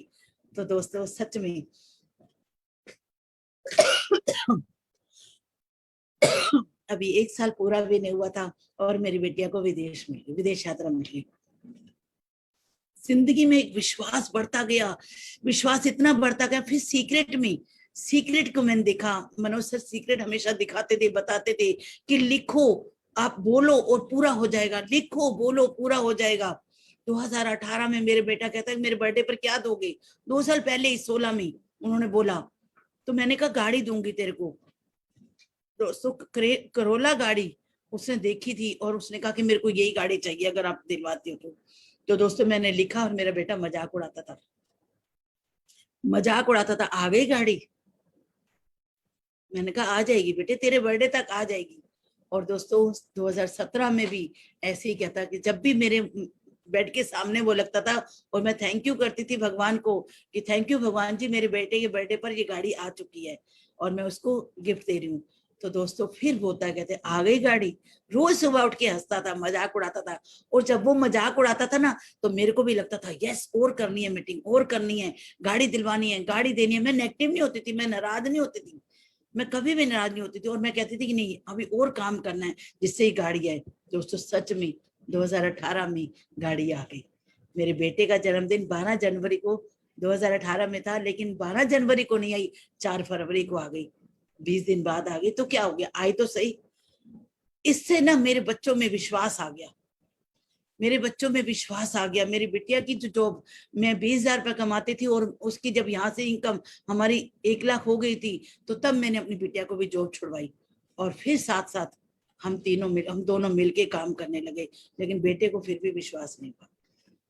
तो दोस्तों सच में अभी 1 साल पूरा भी नहीं हुआ था और मेरी बेटिया को विदेश यात्रा मिली। जिंदगी में एक विश्वास बढ़ता गया, विश्वास इतना बढ़ता गया। फिर सीक्रेट को मैंने देखा, मनोज सर सीक्रेट हमेशा दिखाते थे, बताते थे कि लिखो, आप बोलो और पूरा हो जाएगा, लिखो बोलो पूरा हो जाएगा। 2018 में मेरे बेटा कहता है मेरे बर्थडे पर क्या दोगे, 2 साल पहले ही 16 में उन्होंने बोला। तो मैंने कहा गाड़ी दूंगी तेरे को। दोस्तों करोला गाड़ी उसने देखी थी और उसने कहा कि मेरे को यही गाड़ी चाहिए अगर आप दिलवाती हो तो। तो दोस्तों मैंने लिखा और मेरा बेटा मजाक उड़ाता था, आ गई गाड़ी। मैंने कहा आ जाएगी बेटे, तेरे बर्थडे तक आ जाएगी। और दोस्तों 2017 में भी ऐसे ही कहता कि जब भी मेरे बेड के सामने वो लगता था और मैं थैंक यू करती थी भगवान को कि थैंक यू भगवान जी, मेरे बेटे के बर्थडे पर ये गाड़ी आ चुकी है और मैं उसको गिफ्ट दे रही हूँ। तो दोस्तों फिर होता है, कहते आ गई गाड़ी। रोज सुबह उठ के हंसता था, मजाक उड़ाता था। और जब वो मजाक उड़ाता था ना, तो मेरे को भी लगता था यस, और करनी है मीटिंग, और करनी है, गाड़ी दिलवानी है, गाड़ी देनी है। मैं नेगेटिव नहीं होती थी, मैं नाराज नहीं होती थी, मैं कभी भी नाराज नहीं होती थी। और मैं कहती थी कि नहीं, अभी और काम करना है जिससे ही गाड़ी आए। दोस्तों सच में 2018 में गाड़ी आ गई। मेरे बेटे का जन्मदिन 12 जनवरी को 2018 में था, लेकिन 12 जनवरी को नहीं आई, 4 फरवरी को आ गई। 20 दिन बाद आ गई, तो क्या हो गया, आई तो सही। इससे ना मेरे बच्चों में विश्वास आ गया, मेरे बच्चों में विश्वास आ गया। मेरी बिटिया की जो जॉब, मैं 20,000 रुपये कमाती थी, और उसकी जब यहाँ से इनकम हमारी 1 लाख हो गई थी, तो तब मैंने अपनी बिटिया को भी जॉब छुड़वाई। और फिर साथ साथ हम दोनों मिलके काम करने लगे। लेकिन बेटे को फिर भी विश्वास नहीं हुआ।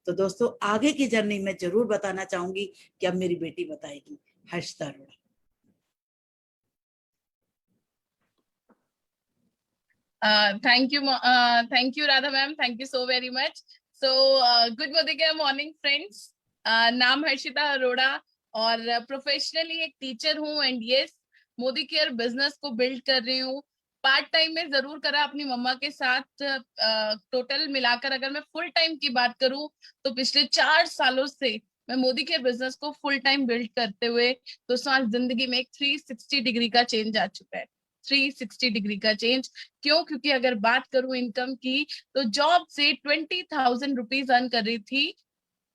तो दोस्तों आगे की जर्नी मैं जरूर बताना चाहूंगी कि अब मेरी बेटी बताएगी, Harshita Arora. Thank you, Radha ma'am. Thank you so very much. So, good morning, friends. नाम हर्षिता अरोड़ा और प्रोफेशनली एक टीचर हूँ, and yes, Modi care business को बिल्ड कर रही हूँ। पार्ट टाइम में जरूर करा अपनी मम्मा के साथ। टोटल मिलाकर अगर मैं फुल टाइम की बात करूँ, तो पिछले 4 सालों से मैं मोदी केयर बिजनेस को फुल टाइम बिल्ड करते हुए दोस्तों आज जिंदगी में एक 360 डिग्री का चेंज आ चुका है। 360 डिग्री का चेंज क्यों? क्योंकि अगर बात करूं इनकम की, तो जॉब से 20,000 रुपीज अर्न कर रही थी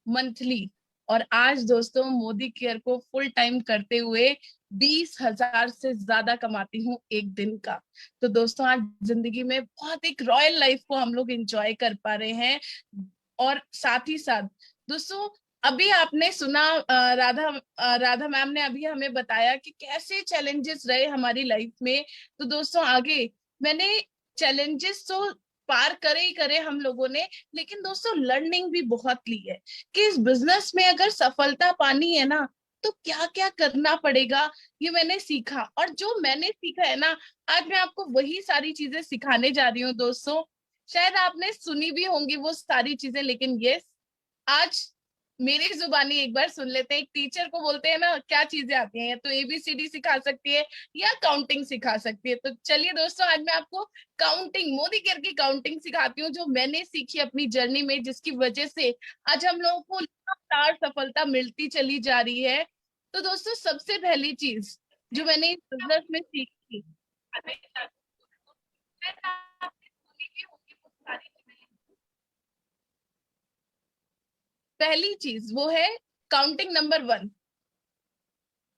मंथली, और आज दोस्तों मोदी केयर को फुल टाइम करते हुए 20,000 से ज्यादा कमाती हूँ एक दिन का। तो दोस्तों आज जिंदगी में बहुत एक रॉयल लाइफ को हम लोग एंजॉय कर पा रहे हैं। और साथ ही साथ दोस्तों अभी आपने सुना, राधा मैम ने अभी हमें बताया कि कैसे चैलेंजेस रहे हमारी लाइफ में। तो दोस्तों आगे मैंने चैलेंजेस तो पार करे ही करे हम लोगों ने, लेकिन दोस्तों लर्निंग भी बहुत ली है कि इस बिजनेस में अगर सफलता पानी है ना, तो क्या क्या करना पड़ेगा, ये मैंने सीखा। और जो मैंने सीखा है ना, आज मैं आपको वही सारी चीजें सिखाने जा रही हूँ दोस्तों। शायद आपने सुनी भी होंगी वो सारी चीजें, लेकिन यस, आज मेरी जुबानी एक बार सुन लेते हैं। एक टीचर को बोलते हैं ना क्या चीजें आती हैं, या तो ABCD सिखा सकती है या काउंटिंग सिखा सकती है। तो चलिए दोस्तों आज मैं आपको काउंटिंग, मोदी केयर की काउंटिंग सिखाती हूँ, जो मैंने सीखी अपनी जर्नी में, जिसकी वजह से आज हम लोगों को लगातार सफलता मिलती चली जा रही है। तो दोस्तों सबसे पहली चीज जो मैंने इस बिजनेस में सीखी, पहली चीज वो है काउंटिंग नंबर 1,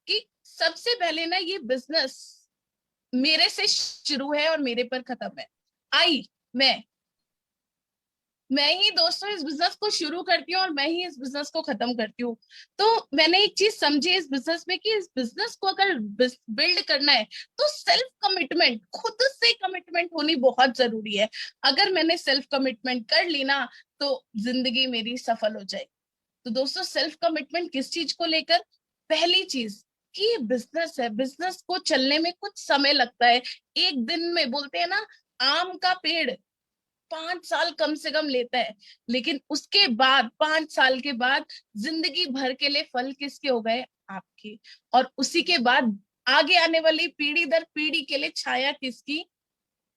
कि सबसे पहले ना ये बिजनेस मेरे से शुरू है और मेरे पर खत्म है। मैं ही दोस्तों इस बिजनेस को शुरू करती हूँ और मैं ही इस बिजनेस को खत्म करती हूँ। तो मैंने एक चीज समझी इस बिजनेस में कि इस बिजनेस को अगर बिल्ड करना है, तो सेल्फ कमिटमेंट, खुद से कमिटमेंट होनी बहुत जरूरी है। अगर मैंने सेल्फ कमिटमेंट कर ली ना, तो जिंदगी मेरी सफल हो जाएगी। तो दोस्तों सेल्फ कमिटमेंट किस चीज को लेकर? पहली चीज कि ये बिजनेस है, बिजनेस को चलने में कुछ समय लगता है। एक दिन में बोलते हैं ना, आम का पेड़ 5 साल कम से कम लेता है, लेकिन उसके बाद 5 साल के बाद जिंदगी भर के लिए फल किसके हो गए? आपके। और उसी के बाद आगे आने वाली पीढ़ी दर पीढ़ी के लिए छाया किसकी?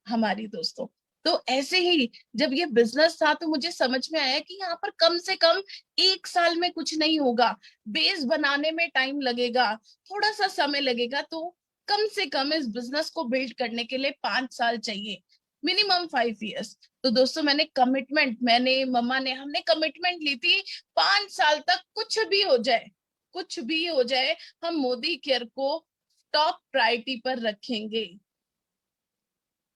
हमारी दोस्तों। तो ऐसे ही जब ये बिजनेस था, तो मुझे समझ में आया कि यहाँ पर कम से कम 1 साल में कुछ नहीं होगा, बेस बनाने में टाइम लगेगा, थोड़ा सा समय लगेगा। तो कम से कम इस बिजनेस को बिल्ड करने के लिए 5 साल चाहिए, मिनिमम 5 इयर्स। तो दोस्तों मैंने मम्मा ने हमने कमिटमेंट ली थी, 5 साल तक कुछ भी हो जाए, कुछ भी हो जाए, हम मोदी केयर को टॉप प्रायोरिटी पर रखेंगे।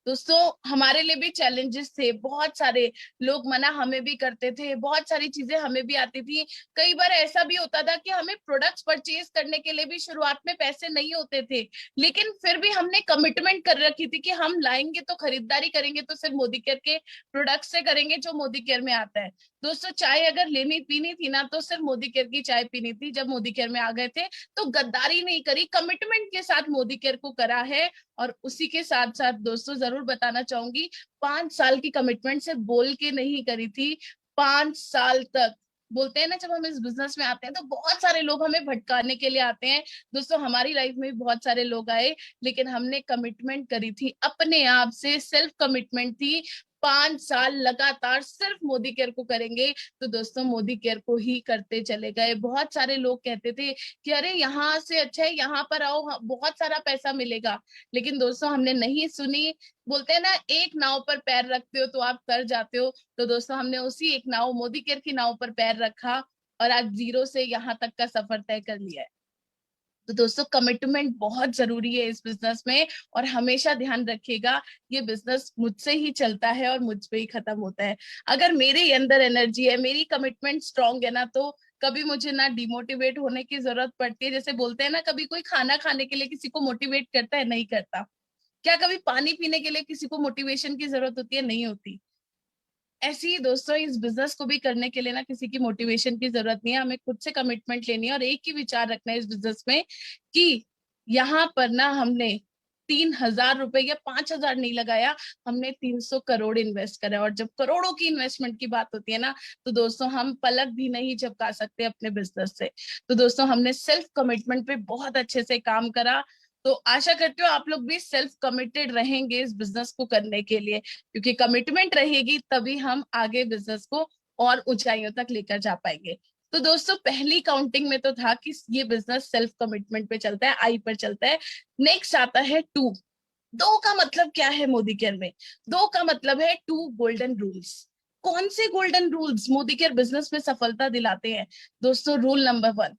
दोस्तों हमारे लिए भी चैलेंजेस थे, बहुत सारे लोग मना हमें भी करते थे, बहुत सारी चीजें हमें भी आती थी। कई बार ऐसा भी होता था कि हमें प्रोडक्ट्स परचेज करने के लिए भी शुरुआत में पैसे नहीं होते थे, लेकिन फिर भी हमने कमिटमेंट कर रखी थी कि हम लाएंगे तो खरीदारी करेंगे तो सिर्फ मोदी केयर के प्रोडक्ट से करेंगे जो मोदी केयर में आता है। दोस्तों चाय अगर लेनी पीनी थी ना, तो सिर्फ मोदी केयर की चाय पीनी थी। जब मोदी केयर में आ गए थे तो गद्दारी नहीं करी, कमिटमेंट के साथ मोदी केयर को करा है। और उसी के साथ साथ दोस्तों जरूर बताना चाहूंगी, 5 साल की कमिटमेंट से बोल के नहीं करी थी, 5 साल तक बोलते हैं ना, जब हम इस बिजनेस में आते हैं तो बहुत सारे लोग हमें भटकाने के लिए आते हैं। दोस्तों हमारी लाइफ में भी बहुत सारे लोग आए, लेकिन हमने कमिटमेंट करी थी अपने आप से, सेल्फ कमिटमेंट थी। 5 साल लगातार सिर्फ मोदी केयर को करेंगे, तो दोस्तों मोदी केयर को ही करते चले गए। बहुत सारे लोग कहते थे कि अरे यहाँ से अच्छा है यहाँ पर आओ, बहुत सारा पैसा मिलेगा, लेकिन दोस्तों हमने नहीं सुनी। बोलते हैं ना, एक नाव पर पैर रखते हो तो आप तर जाते हो। तो दोस्तों हमने उसी एक नाव, मोदी केयर की नाव पर पैर रखा और आज 0 से यहाँ तक का सफर तय कर लिया है। तो दोस्तों कमिटमेंट बहुत जरूरी है इस बिजनेस में, और हमेशा ध्यान रखिएगा ये बिजनेस मुझसे ही चलता है और मुझ पे ही खत्म होता है। अगर मेरे अंदर एनर्जी है, मेरी कमिटमेंट स्ट्रांग है ना, तो कभी मुझे ना डिमोटिवेट होने की जरूरत पड़ती है। जैसे बोलते हैं ना, कभी कोई खाना खाने के लिए किसी को मोटिवेट करता है, नहीं करता। क्या कभी पानी पीने के लिए किसी को मोटिवेशन की जरूरत होती है? नहीं होती। ऐसे ही दोस्तों इस बिजनेस को भी करने के लिए ना किसी की मोटिवेशन की जरूरत नहीं है, हमें खुद से कमिटमेंट लेनी है और एक ही विचार रखना है इस बिजनेस में कि यहाँ पर ना हमने 3,000 रुपए या 5,000 नहीं लगाया, हमने 300 करोड़ इन्वेस्ट करा। और जब करोड़ों की इन्वेस्टमेंट की बात होती है ना, तो दोस्तों हम पलक भी नहीं झपका सकते अपने बिजनेस से। तो दोस्तों हमने सेल्फ कमिटमेंट पे बहुत अच्छे से काम करा। तो आशा करती हूँ आप लोग भी सेल्फ कमिटेड रहेंगे इस बिजनेस को करने के लिए, क्योंकि कमिटमेंट रहेगी तभी हम आगे बिजनेस को और ऊंचाइयों तक लेकर जा पाएंगे। तो दोस्तों पहली काउंटिंग में तो था कि ये बिजनेस सेल्फ कमिटमेंट पे चलता है, आई पर चलता है। नेक्स्ट आता है 2। 2 का मतलब क्या है मोदी केयर में? 2 का मतलब है 2 गोल्डन रूल्स। कौन से golden rules Modi care business में सफलता दिलाते हैं? दोस्तों rule number 1,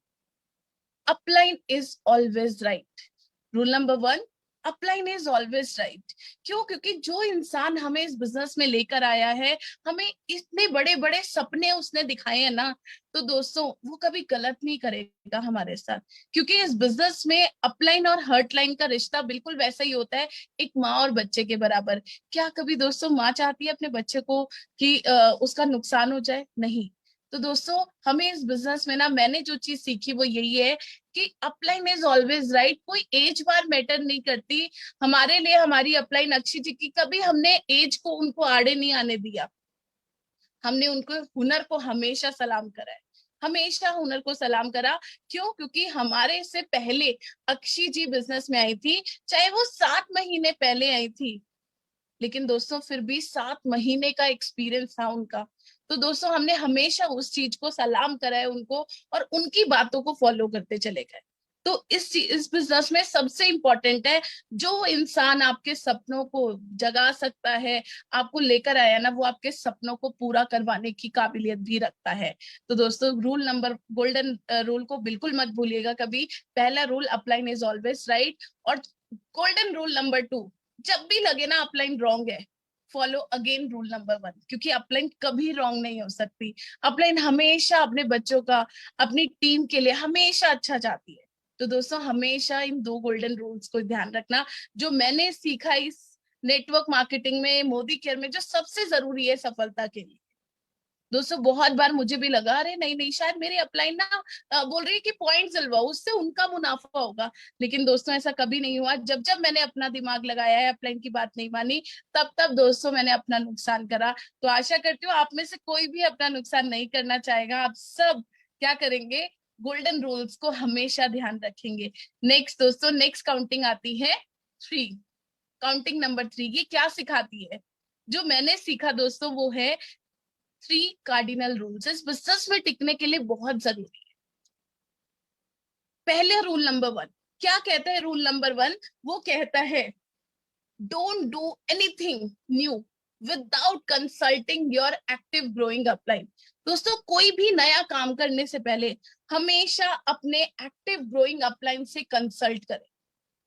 upline is always right. Rule number 1, upline is always right. क्यों? क्योंकि जो इंसान हमें इस बिजनेस में लेकर आया है, हमें इतने बड़े बड़े सपने उसने दिखाए हैं ना, तो दोस्तों वो कभी गलत नहीं करेगा हमारे साथ। क्योंकि इस बिजनेस में अपलाइन और हर्टलाइन का रिश्ता बिल्कुल वैसा ही होता है, एक माँ और बच्चे के बराबर। क्या कभी दोस्तों माँ चाहती है अपने बच्चे को कि उसका नुकसान हो जाए? नहीं। तो दोस्तों हमें इस बिजनेस में ना, मैंने जो चीज सीखी वो यही है कि अपलाइन इज ऑलवेज राइट। कोई एज बार मैटर नहीं करती हमारे लिए। हमारी अपलाइन अक्षय जी की, कभी हमने एज को उनको आड़े नहीं आने दिया। हमने उनको हुनर को हमेशा सलाम करा है, हमेशा हुनर को सलाम करा। क्यों? क्योंकि हमारे से पहले अक्षय जी बिजनेस में आई थी, चाहे वो 7 महीने पहले आई थी, लेकिन दोस्तों फिर भी 7 महीने का एक्सपीरियंस था उनका। तो दोस्तों हमने हमेशा उस चीज को सलाम करा है उनको, और उनकी बातों को फॉलो करते चले गए। तो इस बिजनेस में सबसे इंपॉर्टेंट है, जो इंसान आपके सपनों को जगा सकता है, आपको लेकर आया ना, वो आपके सपनों को पूरा करवाने की काबिलियत भी रखता है। तो दोस्तों गोल्डन रूल को बिल्कुल मत भूलिएगा कभी। पहला rule, upline is always right. और गोल्डन रूल नंबर 2, जब भी लगे ना अपलाइन रॉन्ग है, फॉलो अगेन रूल नंबर 1, क्योंकि अपलाइन कभी रॉन्ग नहीं हो सकती। अपलाइन हमेशा अपने बच्चों का, अपनी टीम के लिए हमेशा अच्छा चाहती है। तो दोस्तों हमेशा इन 2 गोल्डन रूल्स को ध्यान रखना, जो मैंने सीखा इस नेटवर्क मार्केटिंग में, मोदी केयर में, जो सबसे जरूरी है सफलता के लिए। दोस्तों बहुत बार मुझे भी लगा, अरे नहीं नहीं, शायद मेरी अपलाइन ना बोल रही है कि पॉइंट दिलवाओ, उससे उनका मुनाफा होगा। लेकिन दोस्तों ऐसा कभी नहीं हुआ। जब जब मैंने अपना दिमाग लगाया है, अपलाइन की बात नहीं मानी, तब तब दोस्तों मैंने अपना नुकसान करा। तो आशा करती हूँ आप में से कोई भी अपना नुकसान नहीं करना चाहेगा। आप सब क्या करेंगे? गोल्डन रूल्स को हमेशा ध्यान रखेंगे। नेक्स्ट दोस्तों, नेक्स्ट काउंटिंग आती है 3। काउंटिंग नंबर 3 ये क्या सिखाती है? जो मैंने सीखा दोस्तों वो है 3 कार्डिनल रूल्स। इस बिजनेस में टिकने के लिए बहुत जरूरी है। पहले रूल नंबर 1 क्या कहता है? रूल नंबर 1 वो कहता है, don't do anything new without consulting your active growing upline. दोस्तों कोई भी नया काम करने से पहले हमेशा अपने एक्टिव ग्रोइंग अपलाइन से कंसल्ट करें।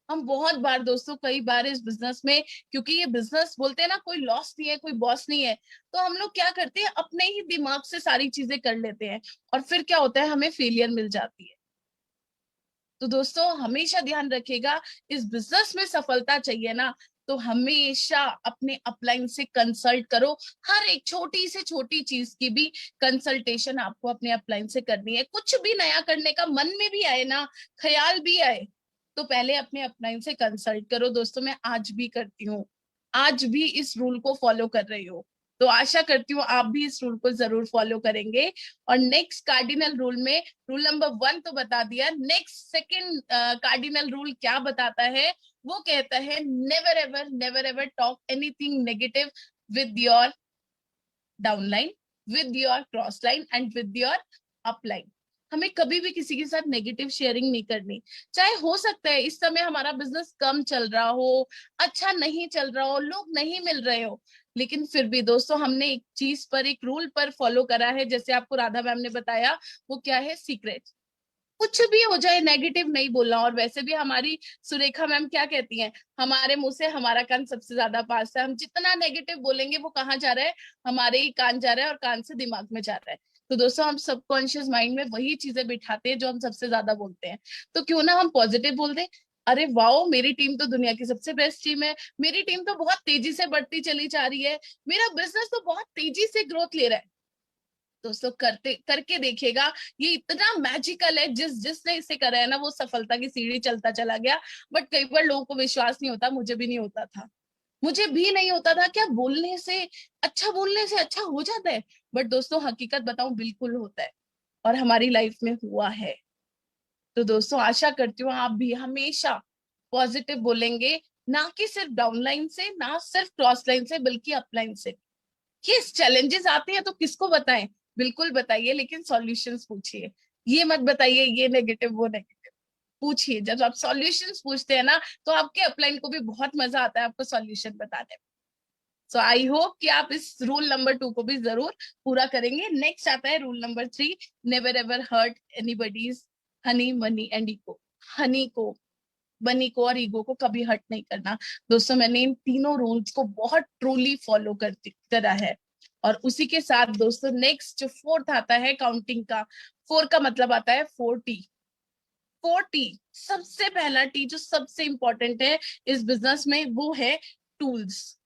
हम बहुत बार दोस्तों, कई बार इस बिजनेस में, क्योंकि ये बिजनेस बोलते हैं ना, कोई लॉस नहीं है, कोई बॉस नहीं है, तो हम लोग क्या करते हैं, अपने ही दिमाग से सारी चीजें कर लेते हैं, और फिर क्या होता है, हमें फेलियर मिल जाती है। तो दोस्तों हमेशा ध्यान रखिएगा, इस बिजनेस में सफलता चाहिए ना, तो हमेशा अपने अपलाइन से कंसल्ट करो। हर एक छोटी से छोटी चीज की भी कंसल्टेशन आपको अपने अपलाइन से करनी है। कुछ भी नया करने का मन में भी आए ना, ख्याल भी आए, तो पहले अपने अपलाइन से कंसल्ट करो। दोस्तों मैं आज भी करती हूँ, आज भी इस रूल को फॉलो कर रही हूँ। तो आशा करती हूँ आप भी इस रूल को जरूर फॉलो करेंगे। और नेक्स्ट कार्डिनल रूल में रूल नंबर 1 तो बता दिया, नेक्स्ट सेकंड कार्डिनल रूल क्या बताता है, वो कहता है never ever talk anything negative with your downline, with your cross line and with your upline. हमें कभी भी किसी के साथ नेगेटिव शेयरिंग नहीं करनी। चाहे हो सकता है इस समय हमारा बिजनेस कम चल रहा हो, अच्छा नहीं चल रहा हो, लोग नहीं मिल रहे हो, लेकिन फिर भी दोस्तों हमने एक चीज पर, एक रूल पर फॉलो करा है, जैसे आपको राधा मैम ने बताया, वो क्या है, सीक्रेट। कुछ भी हो जाए नेगेटिव नहीं बोलना। और वैसे भी हमारी सुरेखा मैम क्या कहती हैं, हमारे मुंह से हमारा कान सबसे ज्यादा पास है। हम जितना नेगेटिव बोलेंगे वो कहाँ जा रहा है, हमारे ही कान जा रहा है और कान से दिमाग में जा रहा है। तो दोस्तों हम सबकॉन्शियस माइंड में वही चीजें बिठाते हैं जो हम सबसे ज्यादा बोलते हैं। तो क्यों ना हम पॉजिटिव बोल दें, अरे वाओ मेरी टीम तो दुनिया की सबसे बेस्ट टीम है, मेरी टीम तो बहुत तेजी से बढ़ती चली जा रही है, मेरा बिजनेस तो बहुत तेजी से ग्रोथ ले रहा है। दोस्तों करते करके देखिएगा, ये इतना मैजिकल है, जिसने इसे करा है ना वो सफलता की सीढ़ी चलता चला गया। बट कई बार लोगों को विश्वास नहीं होता, मुझे भी नहीं होता था, मुझे भी नहीं होता था, क्या बोलने से अच्छा हो जाता है। बट दोस्तों हकीकत बताऊं, बिल्कुल होता है और हमारी लाइफ में हुआ है। तो दोस्तों आशा करती हूँ आप भी हमेशा पॉजिटिव बोलेंगे, ना कि सिर्फ डाउनलाइन से, ना सिर्फ क्रॉस लाइन से, बल्कि अपलाइन से। ये चैलेंजेस आते हैं तो किसको बताएं, बिल्कुल बताइए, लेकिन सॉल्यूशंस पूछिए। ये मत बताइए ये नेगेटिव वो नेगेटिव, पूछिए। जब आप सॉल्यूशंस पूछते हैं ना तो आपके अपलाइन को भी बहुत मजा आता है आपको सॉल्यूशन बताने में। सो आई होप कि आप इस रूल नंबर 2 को भी जरूर पूरा करेंगे। नेक्स्ट आता है rule number 3, never ever hurt anybody's honey money and ego. Honey को, बनी को और ईगो को कभी हर्ट नहीं करना। दोस्तों मैंने इन तीनों रूल्स को बहुत ट्रूली फॉलो करा है। और उसी के साथ दोस्तों नेक्स्ट जो 4th आता है काउंटिंग का, 4 का मतलब आता है 4T। 4T, सबसे पहला टी जो सबसे इंपॉर्टेंट है इस बिजनेस में, वो है टूल्स।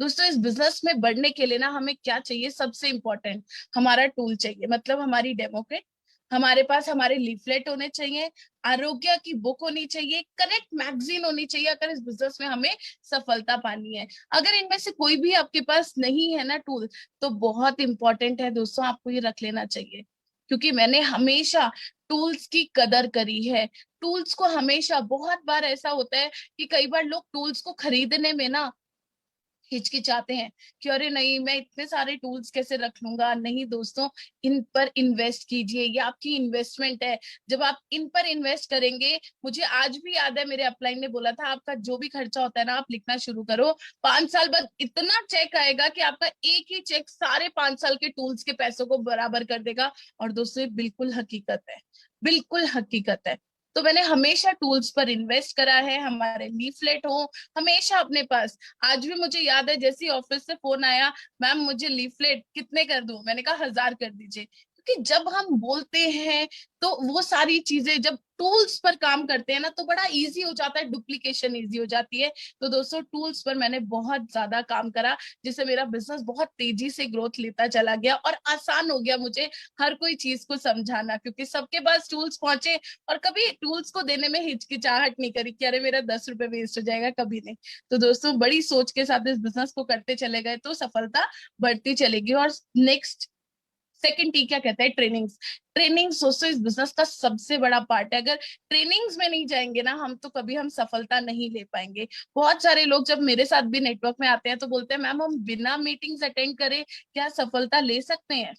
दोस्तों इस बिजनेस में बढ़ने के लिए ना हमें क्या चाहिए, सबसे इंपॉर्टेंट हमारा टूल चाहिए। मतलब हमारी डेमो किट, हमारे पास हमारे लीफलेट होने चाहिए, आरोग्य की बुक होनी चाहिए, कनेक्ट मैगजीन होनी चाहिए, अगर इस बिजनेस में हमें सफलता पानी है। अगर इनमें से कोई भी आपके पास नहीं है ना टूल, तो बहुत इंपॉर्टेंट है दोस्तों, आपको ये रख लेना चाहिए। क्योंकि मैंने हमेशा टूल्स की कदर करी है। टूल्स को हमेशा, बहुत बार ऐसा होता है कि कई बार लोग टूल्स को खरीदने में ना हिचकिचाते हैं कि अरे नहीं मैं इतने सारे टूल्स कैसे रख लूंगा। नहीं दोस्तों, इन पर इन्वेस्ट कीजिए, ये आपकी इन्वेस्टमेंट है। जब आप इन पर इन्वेस्ट करेंगे, मुझे आज भी याद है मेरे अपलाइन ने बोला था, आपका जो भी खर्चा होता है ना आप लिखना शुरू करो, 5 साल बाद इतना चेक आएगा कि आपका एक ही चेक सारे 5 साल के टूल्स के पैसों को बराबर कर देगा। और दोस्तों ये बिल्कुल हकीकत है, बिल्कुल हकीकत है। तो मैंने हमेशा टूल्स पर इन्वेस्ट करा है। हमारे लीफलेट हो हमेशा अपने पास। आज भी मुझे याद है, जैसे ऑफिस से फोन आया, मैम मुझे लीफलेट कितने कर दूं, मैंने कहा 1000 कर दीजिए। क्योंकि जब हम बोलते हैं तो वो सारी चीजें जब टूल्स पर काम करते हैं ना तो बड़ा इजी हो जाता है, डुप्लीकेशन इजी हो जाती है। तो दोस्तों टूल्स पर मैंने बहुत ज्यादा काम करा, जिससे मेरा बिजनेस बहुत तेजी से ग्रोथ लेता चला गया और आसान हो गया मुझे हर कोई चीज को समझाना, क्योंकि सबके पास टूल्स पहुंचे। और कभी टूल्स को देने में हिचकिचाहट नहीं करी कि अरे मेरा 10 रुपए वेस्ट हो जाएगा, कभी नहीं। तो दोस्तों बड़ी सोच के साथ इस बिजनेस को करते चले गए तो सफलता बढ़ती चलेगी। और नेक्स्ट सेकंड टी क्या कहता है, ट्रेनिंग्स। ट्रेनिंग्स दोस्तों इस बिजनेस का सबसे बड़ा पार्ट है। अगर ट्रेनिंग्स में नहीं जाएंगे ना हम, तो कभी हम सफलता नहीं ले पाएंगे। बहुत सारे लोग जब मेरे साथ भी नेटवर्क में आते हैं तो बोलते हैं मैम हम बिना मीटिंग्स अटेंड करे क्या सफलता ले सकते हैं।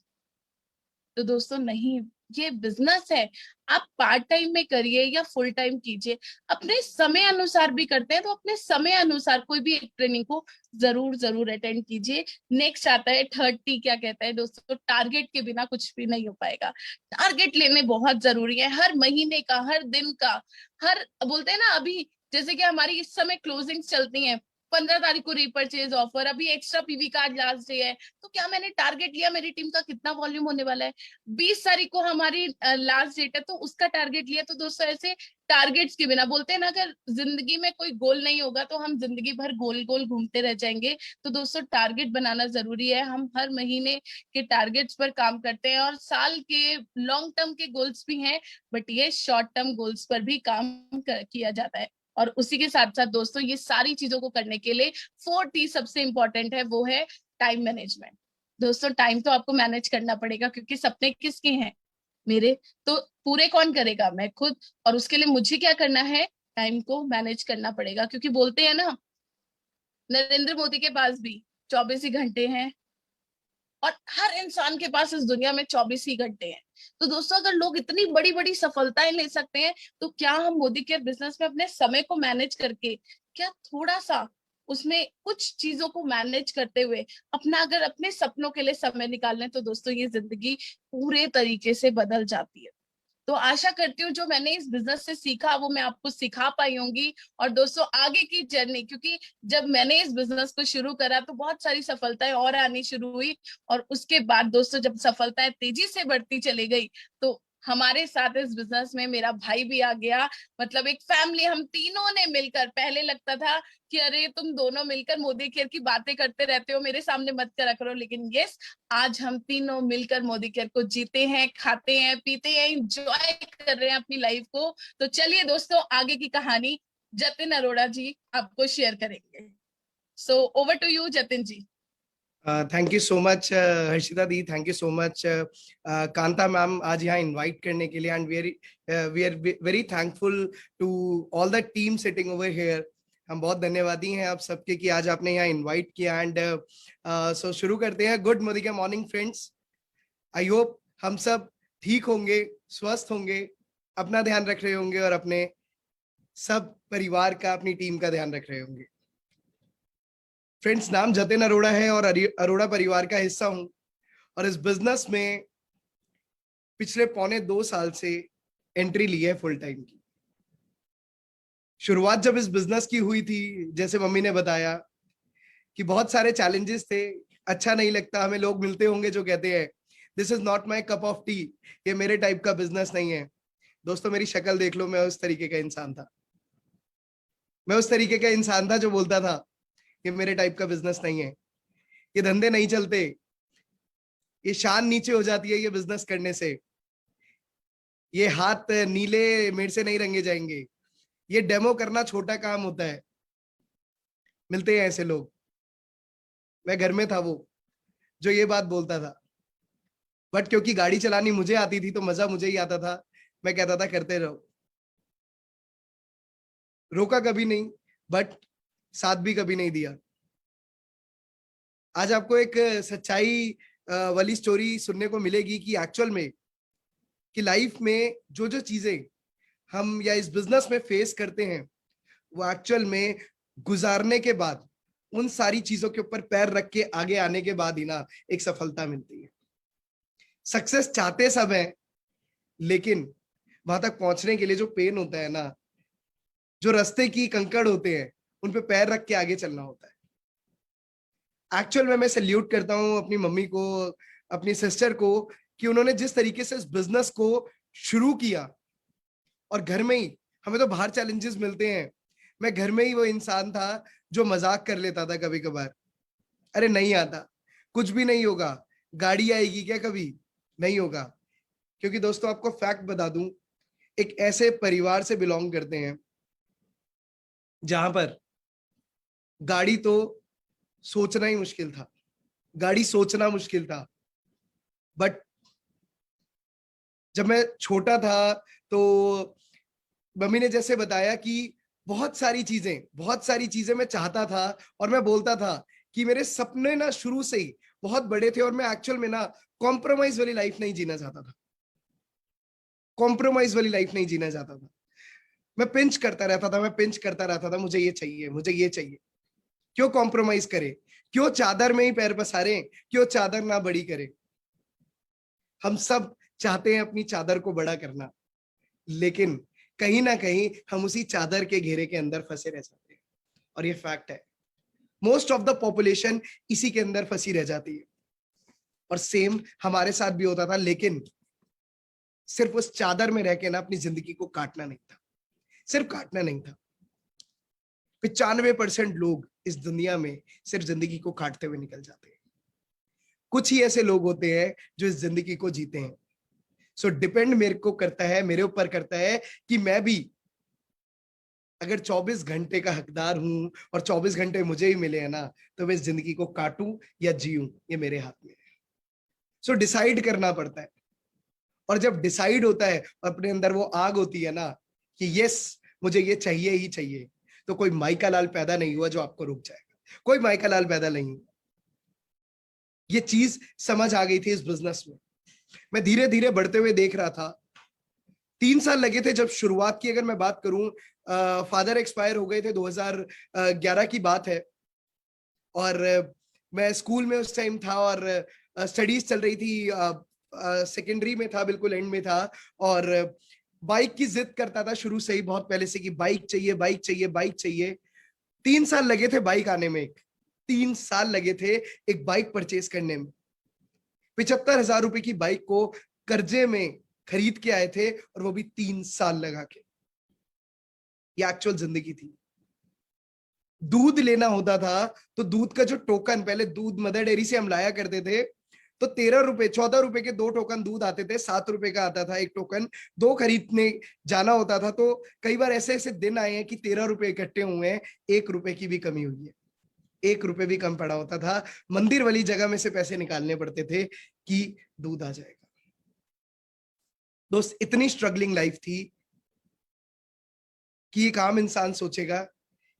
तो दोस्तों नहीं, ये बिजनेस है, आप पार्ट टाइम में करिए या फुल टाइम कीजिए, अपने समय अनुसार भी करते हैं तो अपने समय अनुसार कोई भी एक ट्रेनिंग को जरूर जरूर अटेंड कीजिए। नेक्स्ट आता है 30 क्या कहता है दोस्तों, टारगेट के बिना कुछ भी नहीं हो पाएगा। टारगेट लेने बहुत जरूरी है, हर महीने का, हर दिन का, हर बोलते हैं ना, अभी जैसे कि हमारी इस समय क्लोजिंग चलती है, 15 तारीख को रीपरचेज ऑफर, अभी एक्स्ट्रा पीवी का लास्ट डे है, तो क्या मैंने टारगेट लिया मेरी टीम का कितना वॉल्यूम होने वाला है। 20 तारीख को हमारी लास्ट डेट है तो उसका टारगेट लिया। तो दोस्तों ऐसे टारगेट्स के बिना, बोलते हैं ना अगर जिंदगी में कोई गोल नहीं होगा तो हम जिंदगी भर गोल गोल घूमते रह जाएंगे। तो दोस्तों टारगेट बनाना जरूरी है। हम हर महीने के टारगेट्स पर काम करते हैं और साल के लॉन्ग टर्म के गोल्स भी हैं, बट ये शॉर्ट टर्म गोल्स पर भी काम किया जाता है। और उसी के साथ साथ दोस्तों ये सारी चीजों को करने के लिए 4T सबसे इंपॉर्टेंट है, वो है टाइम मैनेजमेंट। दोस्तों टाइम तो आपको मैनेज करना पड़ेगा, क्योंकि सपने किसके हैं? मेरे। तो पूरे कौन करेगा? मैं खुद। और उसके लिए मुझे क्या करना है? टाइम को मैनेज करना पड़ेगा, क्योंकि बोलते हैं ना, नरेंद्र मोदी के पास भी 24 ही घंटे हैं, और हर इंसान के पास इस दुनिया में 24 ही घंटे हैं। तो दोस्तों अगर लोग इतनी बड़ी बड़ी सफलताएं ले सकते हैं, तो क्या हम मोदी केयर बिजनेस में अपने समय को मैनेज करके, क्या थोड़ा सा उसमें कुछ चीजों को मैनेज करते हुए अपना अगर अपने सपनों के लिए समय निकाल लें, तो दोस्तों ये जिंदगी पूरे तरीके से बदल जाती है। तो आशा करती हूँ जो मैंने इस बिजनेस से सीखा वो मैं आपको सिखा पाई होंगी। और दोस्तों आगे की जर्नी, क्योंकि जब मैंने इस बिजनेस को शुरू करा तो बहुत सारी सफलताएं और आनी शुरू हुई, और उसके बाद दोस्तों जब सफलताएं तेजी से बढ़ती चली गई, तो हमारे साथ इस बिजनेस में मेरा भाई भी आ गया। मतलब एक फैमिली, हम तीनों ने मिलकर, पहले लगता था कि अरे तुम दोनों मिलकर मोदी केयर की बातें करते रहते हो, मेरे सामने मत करा करो, लेकिन यस, आज हम तीनों मिलकर मोदी केयर को जीते हैं, खाते हैं, पीते हैं, एंजॉय कर रहे हैं अपनी लाइफ को। तो चलिए दोस्तों आगे की कहानी जतिन अरोड़ा जी आपको शेयर करेंगे। So over to you Jatin ji. Thank you so much Harshita di, thank you so much Kanta ma'am आज यहाँ इनवाइट करने के लिए, and we are very thankful to all the team sitting over here. हम बहुत धन्यवादी हैं आप सबके कि आज आपने यहाँ इनवाइट किया। एंड सो शुरू करते हैं। गुड मोदी का मॉर्निंग फ्रेंड्स। आई होप हम सब ठीक होंगे, स्वस्थ होंगे, अपना ध्यान रख रहे होंगे और अपने सब परिवार का, अपनी टीम का ध्यान रख रहे होंगे। फ्रेंड्स, नाम जतिन अरोड़ा है और अरोड़ा परिवार का हिस्सा हूं, और इस बिजनेस में पिछले 1.25 साल से एंट्री ली है फुल टाइम की। शुरुआत जब इस बिजनेस की हुई थी, जैसे मम्मी ने बताया कि बहुत सारे चैलेंजेस थे, अच्छा नहीं लगता। हमें लोग मिलते होंगे जो कहते हैं this is not my cup of T, ये मेरे टाइप का बिजनेस नहीं है। दोस्तों मेरी शक्ल देख लो, मैं उस तरीके का इंसान था। मैं उस तरीके का इंसान था जो बोलता था कि मेरे टाइप का बिजनेस नहीं है, ये धंधे नहीं चलते, ये शान नीचे हो जाती है ये बिजनेस करने से, ये हाथ नीले मेरे से नहीं रंगे जाएंगे, ये डेमो करना छोटा काम होता है। मिलते हैं ऐसे लोग। मैं घर में था वो जो ये बात बोलता था, बट क्योंकि गाड़ी चलानी मुझे आती थी तो मजा मुझे ही आता था। मैं कहता था करते रहो, रोका कभी नहीं, बट साथ भी कभी नहीं दिया। आज आपको एक सच्चाई वाली स्टोरी सुनने को मिलेगी कि एक्चुअल में कि लाइफ में जो जो चीजें हम या इस बिजनेस में फेस करते हैं, वो एक्चुअल में गुजारने के बाद, उन सारी चीजों के ऊपर पैर रख के आगे आने के बाद ही ना एक सफलता मिलती है। सक्सेस चाहते सब हैं, लेकिन वहां तक पहुंचने के लिए जो पेन होता है ना, जो रास्ते की कंकड़ होते हैं, उन पे पैर रख के आगे चलना होता है। एक्चुअल में मैं सैल्यूट करता हूं अपनी मम्मी को, अपनी सिस्टर को, कि उन्होंने जिस तरीके से इस बिजनेस को शुरू किया। और घर में ही, हमें तो बाहर चैलेंजेस मिलते हैं, मैं घर में ही वो इंसान था जो मजाक कर लेता था कभी कभार, अरे नहीं आता, कुछ भी नहीं होगा, गाड़ी आएगी क्या कभी, नहीं होगा। क्योंकि दोस्तों आपको फैक्ट बता दूं, एक ऐसे परिवार से बिलोंग करते हैं जहां पर गाड़ी तो सोचना ही मुश्किल था, गाड़ी सोचना मुश्किल था। बट जब मैं छोटा था तो मम्मी ने जैसे बताया कि बहुत सारी चीजें मैं चाहता था, और मैं बोलता था कि मेरे सपने ना शुरू से ही बहुत बड़े थे, और मैं एक्चुअल में ना कॉम्प्रोमाइज वाली लाइफ नहीं जीना चाहता था। कॉम्प्रोमाइज वाली लाइफ नहीं जीना चाहता था। मैं पिंच करता रहता था, मुझे ये चाहिए, मुझे ये चाहिए। क्यों कॉम्प्रोमाइज करे, क्यों चादर में ही पैर पसारे, क्यों चादर ना बड़ी करे। हम सब चाहते हैं अपनी चादर को बड़ा करना, लेकिन कहीं ना कहीं हम उसी चादर के घेरे के अंदर फंसे रह जाते हैं, और ये फैक्ट है। मोस्ट ऑफ द पॉपुलेशन इसी के अंदर फंसी रह जाती है, और सेम हमारे साथ भी होता था। लेकिन सिर्फ उस चादर में रह के ना अपनी जिंदगी को काटना नहीं था, सिर्फ काटना नहीं था। 95% लोग इस दुनिया में सिर्फ जिंदगी को काटते हुए निकल जाते हैं। कुछ ही ऐसे लोग होते हैं जो इस जिंदगी को जीते हैं। सो डिपेंड मेरे ऊपर करता है कि मैं भी अगर 24 घंटे का हकदार हूं और 24 घंटे मुझे ही मिले हैं ना, तो मैं इस जिंदगी को काटूं या जीऊं, ये मेरे हाथ में है। सो डिसाइड करना पड़ता है, और जब डिसाइड होता है और अपने अंदर वो आग होती है ना कि यस मुझे ये चाहिए ही चाहिए, तो कोई माइका लाल पैदा नहीं हुआ जो आपको रुक जाएगा, कोई माइका लाल पैदा नहीं हुआ। ये चीज समझ आ गई थी इस बिजनेस में। मैं धीरे धीरे बढ़ते हुए देख रहा था। 3 साल लगे थे जब शुरुआत की। अगर मैं बात करूं, फादर एक्सपायर हो गए थे, 2011 की बात है, और मैं स्कूल में उस टाइम था और स्टडीज चल रही थी, सेकेंडरी में था, बिल्कुल एंड में था, और बाइक की जिद करता था शुरू से ही, बहुत पहले से, कि बाइक चाहिए बाइक चाहिए बाइक चाहिए। 3 साल लगे थे बाइक आने में, 3 साल लगे थे एक बाइक परचेज करने में। 75,000 रुपए की बाइक को कर्जे में खरीद के आए थे, और वो भी 3 साल लगा के। ये एक्चुअल जिंदगी थी। दूध लेना होता था तो दूध का जो टोकन, पहले दूध मदर डेयरी से हम लाया करते थे, तो 13 रुपए 14 रुपए के 2 टोकन दूध आते थे, 7 रुपए का आता था एक टोकन। 2 खरीदने जाना होता था, तो कई बार ऐसे ऐसे दिन आए हैं कि 13 रुपए इकट्ठे हुए हैं, 1 रुपए की भी कमी हुई है, 1 रुपए भी कम पड़ा होता था। मंदिर वाली जगह में से पैसे निकालने पड़ते थे कि दूध आ जाएगा। दोस्त, इतनी स्ट्रगलिंग लाइफ थी कि एक आम इंसान सोचेगा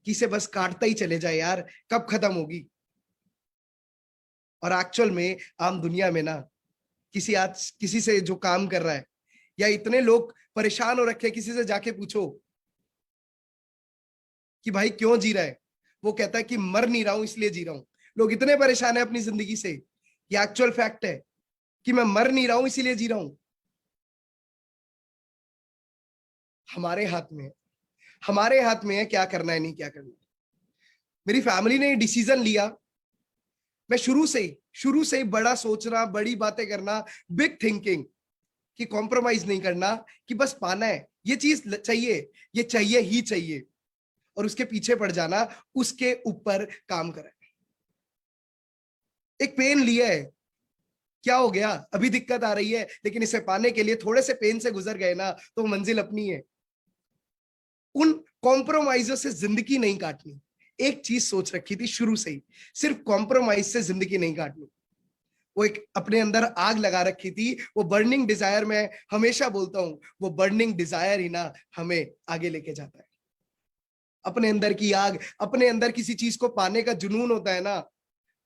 कि इसे बस काटता ही चले जाए यार, कब खत्म होगी। और एक्चुअल में आम दुनिया में ना, किसी से जो काम कर रहा है, या इतने लोग परेशान हो रखे, किसी से जाके पूछो कि भाई क्यों जी रहा है, वो कहता है कि मर नहीं रहा हूं इसलिए जी रहा हूं। लोग इतने परेशान है अपनी जिंदगी से। ये एक्चुअल फैक्ट है कि मैं मर नहीं रहा हूं इसीलिए जी रहा हूं। हमारे हाथ में है, हमारे हाथ में है क्या करना है, नहीं क्या करना है। मेरी फैमिली ने डिसीजन लिया। मैं शुरू से ही बड़ा सोचना, बड़ी बातें करना, बिग थिंकिंग, कि कॉम्प्रोमाइज नहीं करना, कि बस पाना है, ये चीज चाहिए, ये चाहिए ही चाहिए, और उसके पीछे पड़ जाना, उसके ऊपर काम करें। एक पेन लिया है, क्या हो गया, अभी दिक्कत आ रही है, लेकिन इसे पाने के लिए थोड़े से पेन से गुजर गए ना, तो मंजिल अपनी है। उन कॉम्प्रोमाइजों से जिंदगी नहीं काटनी। एक चीज सोच रखी थी शुरू से ही, सिर्फ कॉम्प्रोमाइज से जिंदगी नहीं काटनी। वो एक अपने अंदर आग लगा रखी थी, वो बर्निंग डिजायर। मैं हमेशा बोलता हूं, वो बर्निंग डिजायर ही ना हमें आगे लेके जाता है। अपने अंदर की आग, अपने अंदर किसी चीज को पाने का जुनून होता है ना,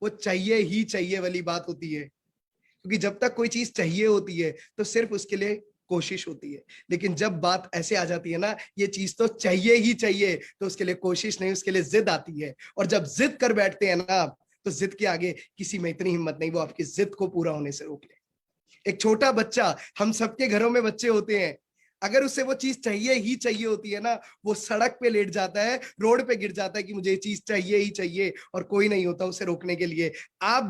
वो चाहिए ही चाहिए वाली बात होती है। क्योंकि जब तक कोई चीज चाहिए होती है तो सिर्फ उसके लिए कोशिश होती है, लेकिन जब बात ऐसे आ जाती है ना, ये चीज तो चाहिए ही चाहिए, तो उसके लिए कोशिश नहीं, उसके लिए जिद आती है। और जब जिद कर बैठते हैं ना, तो जिद के आगे किसी में इतनी हिम्मत नहीं वो आपकी जिद को पूरा होने से रोक ले। एक छोटा बच्चा, हम सबके घरों में बच्चे होते हैं, अगर उसे वो चीज चाहिए ही चाहिए होती है ना, वो सड़क पे लेट जाता है, रोड पे गिर जाता है कि मुझे ये चीज चाहिए ही चाहिए, और कोई नहीं होता उसे रोकने के लिए। आप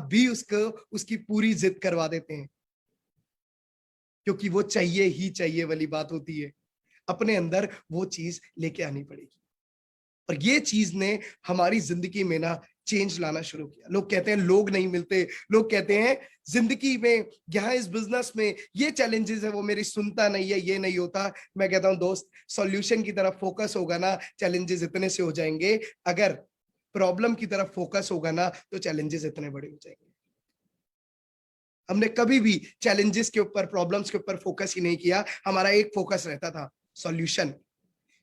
भी उसको उसकी पूरी जिद करवा देते हैं, क्योंकि वो चाहिए ही चाहिए वाली बात होती है। अपने अंदर वो चीज लेके आनी पड़ेगी, और ये चीज ने हमारी जिंदगी में ना चेंज लाना शुरू किया। लोग कहते हैं लोग नहीं मिलते, लोग कहते हैं जिंदगी में, यहाँ इस बिजनेस में ये चैलेंजेस है, वो मेरी सुनता नहीं है, ये नहीं होता। मैं कहता हूं दोस्त, सॉल्यूशन की तरफ फोकस होगा ना, चैलेंजेस इतने से हो जाएंगे। अगर प्रॉब्लम की तरफ फोकस होगा ना, तो चैलेंजेस इतने बड़े हो जाएंगे। हमने कभी भी चैलेंजेस के ऊपर, प्रॉब्लम्स के ऊपर फोकस ही नहीं किया। हमारा एक फोकस रहता था, सॉल्यूशन।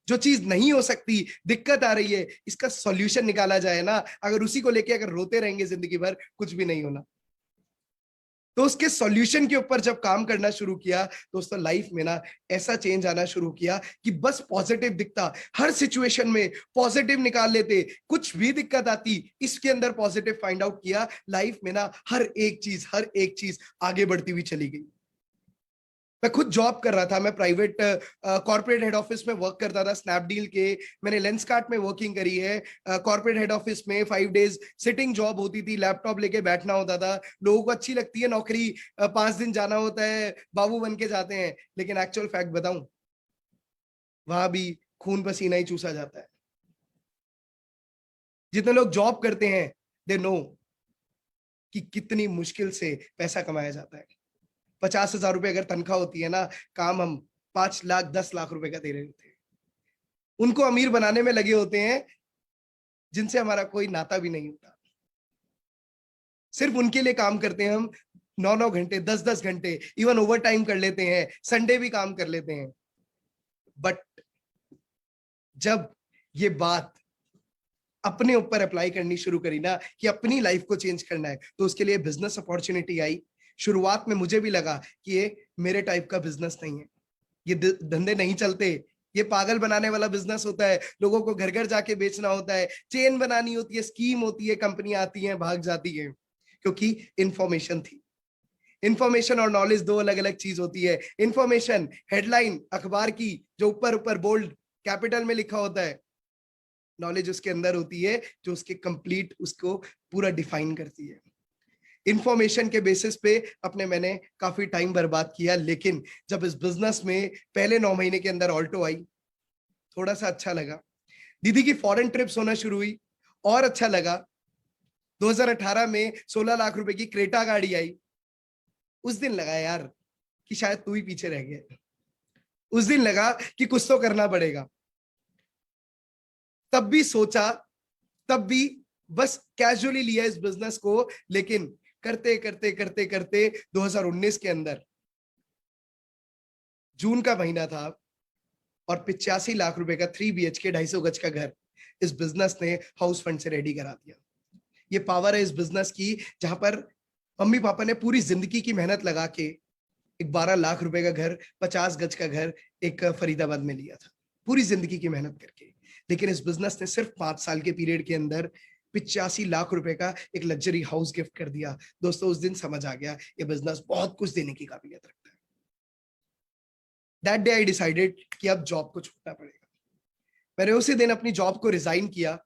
जो चीज नहीं हो सकती, दिक्कत आ रही है, इसका सॉल्यूशन निकाला जाए ना। अगर उसी को लेके अगर रोते रहेंगे जिंदगी भर, कुछ भी नहीं होना। तो उसके सॉल्यूशन के ऊपर जब काम करना शुरू किया, दोस्तों लाइफ में ना ऐसा चेंज आना शुरू किया कि बस पॉजिटिव दिखता, हर सिचुएशन में पॉजिटिव निकाल लेते। कुछ भी दिक्कत आती, इसके अंदर पॉजिटिव फाइंड आउट किया। लाइफ में ना हर एक चीज आगे बढ़ती हुई चली गई। मैं खुद जॉब कर रहा था, मैं प्राइवेट कॉर्पोरेट हेड ऑफिस में वर्क करता था, स्नैपडील के। मैंने लेंसकार्ट में वर्किंग करी है। कॉर्पोरेट हेड ऑफिस में 5 डेज सिटिंग जॉब होती थी, लैपटॉप लेके बैठना होता था। लोगों को अच्छी लगती है नौकरी, 5 दिन जाना होता है, बाबू बन के जाते हैं, लेकिन एक्चुअल फैक्ट बताऊं, वहां भी खून पसीना ही चूसा जाता है। जितने लोग जॉब करते हैं, दे नो कि कितनी मुश्किल से पैसा कमाया जाता है। 50,000 रुपए अगर तनख्वाह होती है ना, काम हम 5 लाख 10 लाख रुपए का दे रहे होते हैं। उनको अमीर बनाने में लगे होते हैं जिनसे हमारा कोई नाता भी नहीं होता। सिर्फ उनके लिए काम करते हैं हम 9-9 घंटे, 10-10 घंटे, इवन ओवर टाइम कर लेते हैं, संडे भी काम कर लेते हैं। बट जब ये बात अपने ऊपर अप्लाई करनी शुरू करी ना कि अपनी लाइफ को चेंज करना है, तो उसके लिए बिजनेस अपॉर्चुनिटी आई। शुरुआत में मुझे भी लगा कि ये मेरे टाइप का बिजनेस नहीं है, ये धंधे नहीं चलते, ये पागल बनाने वाला बिजनेस होता है, लोगों को घर घर जाके बेचना होता है, चेन बनानी होती है, स्कीम होती है, कंपनियां आती हैं, भाग जाती हैं, क्योंकि इंफॉर्मेशन थी। इंफॉर्मेशन और नॉलेज दो अलग अलग चीज होती है। इंफॉर्मेशन हेडलाइन अखबार की जो ऊपर ऊपर बोल्ड कैपिटल में लिखा होता है, नॉलेज उसके अंदर होती है जो उसके कंप्लीट उसको पूरा डिफाइन करती है। इंफॉर्मेशन के बेसिस पे अपने मैंने काफी टाइम बर्बाद किया, लेकिन जब इस बिजनेस में पहले 9 महीने के अंदर ऑल्टो आई, थोड़ा सा अच्छा लगा। दीदी की फॉरेन ट्रिप्स होना शुरू हुई और अच्छा लगा। 2018 में 16 लाख रुपए की क्रेटा गाड़ी आई। उस दिन लगा यार कि शायद तू ही पीछे रह गया। उस दिन लगा कि कुछ तो करना पड़ेगा। तब भी सोचा, तब भी बस कैजुअली लिया इस बिजनेस को, लेकिन करते करते करते करते 2019 के अंदर जून का महीना था और 85 लाख रुपए का 3 BHK 250 गज का घर इस बिजनेस ने हाउस फंड से रेडी करा दिया। ये पावर है इस बिजनेस की, जहां पर मम्मी पापा ने पूरी जिंदगी की मेहनत लगा के एक 12 लाख रुपए का घर, 50 गज का घर एक फरीदाबाद में लिया था, पूरी जिंदगी की मेहनत करके। लेकिन इस बिजनेस ने सिर्फ 5 साल के पीरियड के अंदर 85 लाख रुपए का एक लग्जरी हाउस गिफ्ट कर दिया। दोस्तों, उस दिन समझ आ गया ये बिजनेस बहुत कुछ देने की काबिलियत रखता है। दैट डे आई डिसाइडेड कि अब जॉब को छोड़ना पड़ेगा। मैंने उसी दिन अपनी जॉब को रिजाइन किया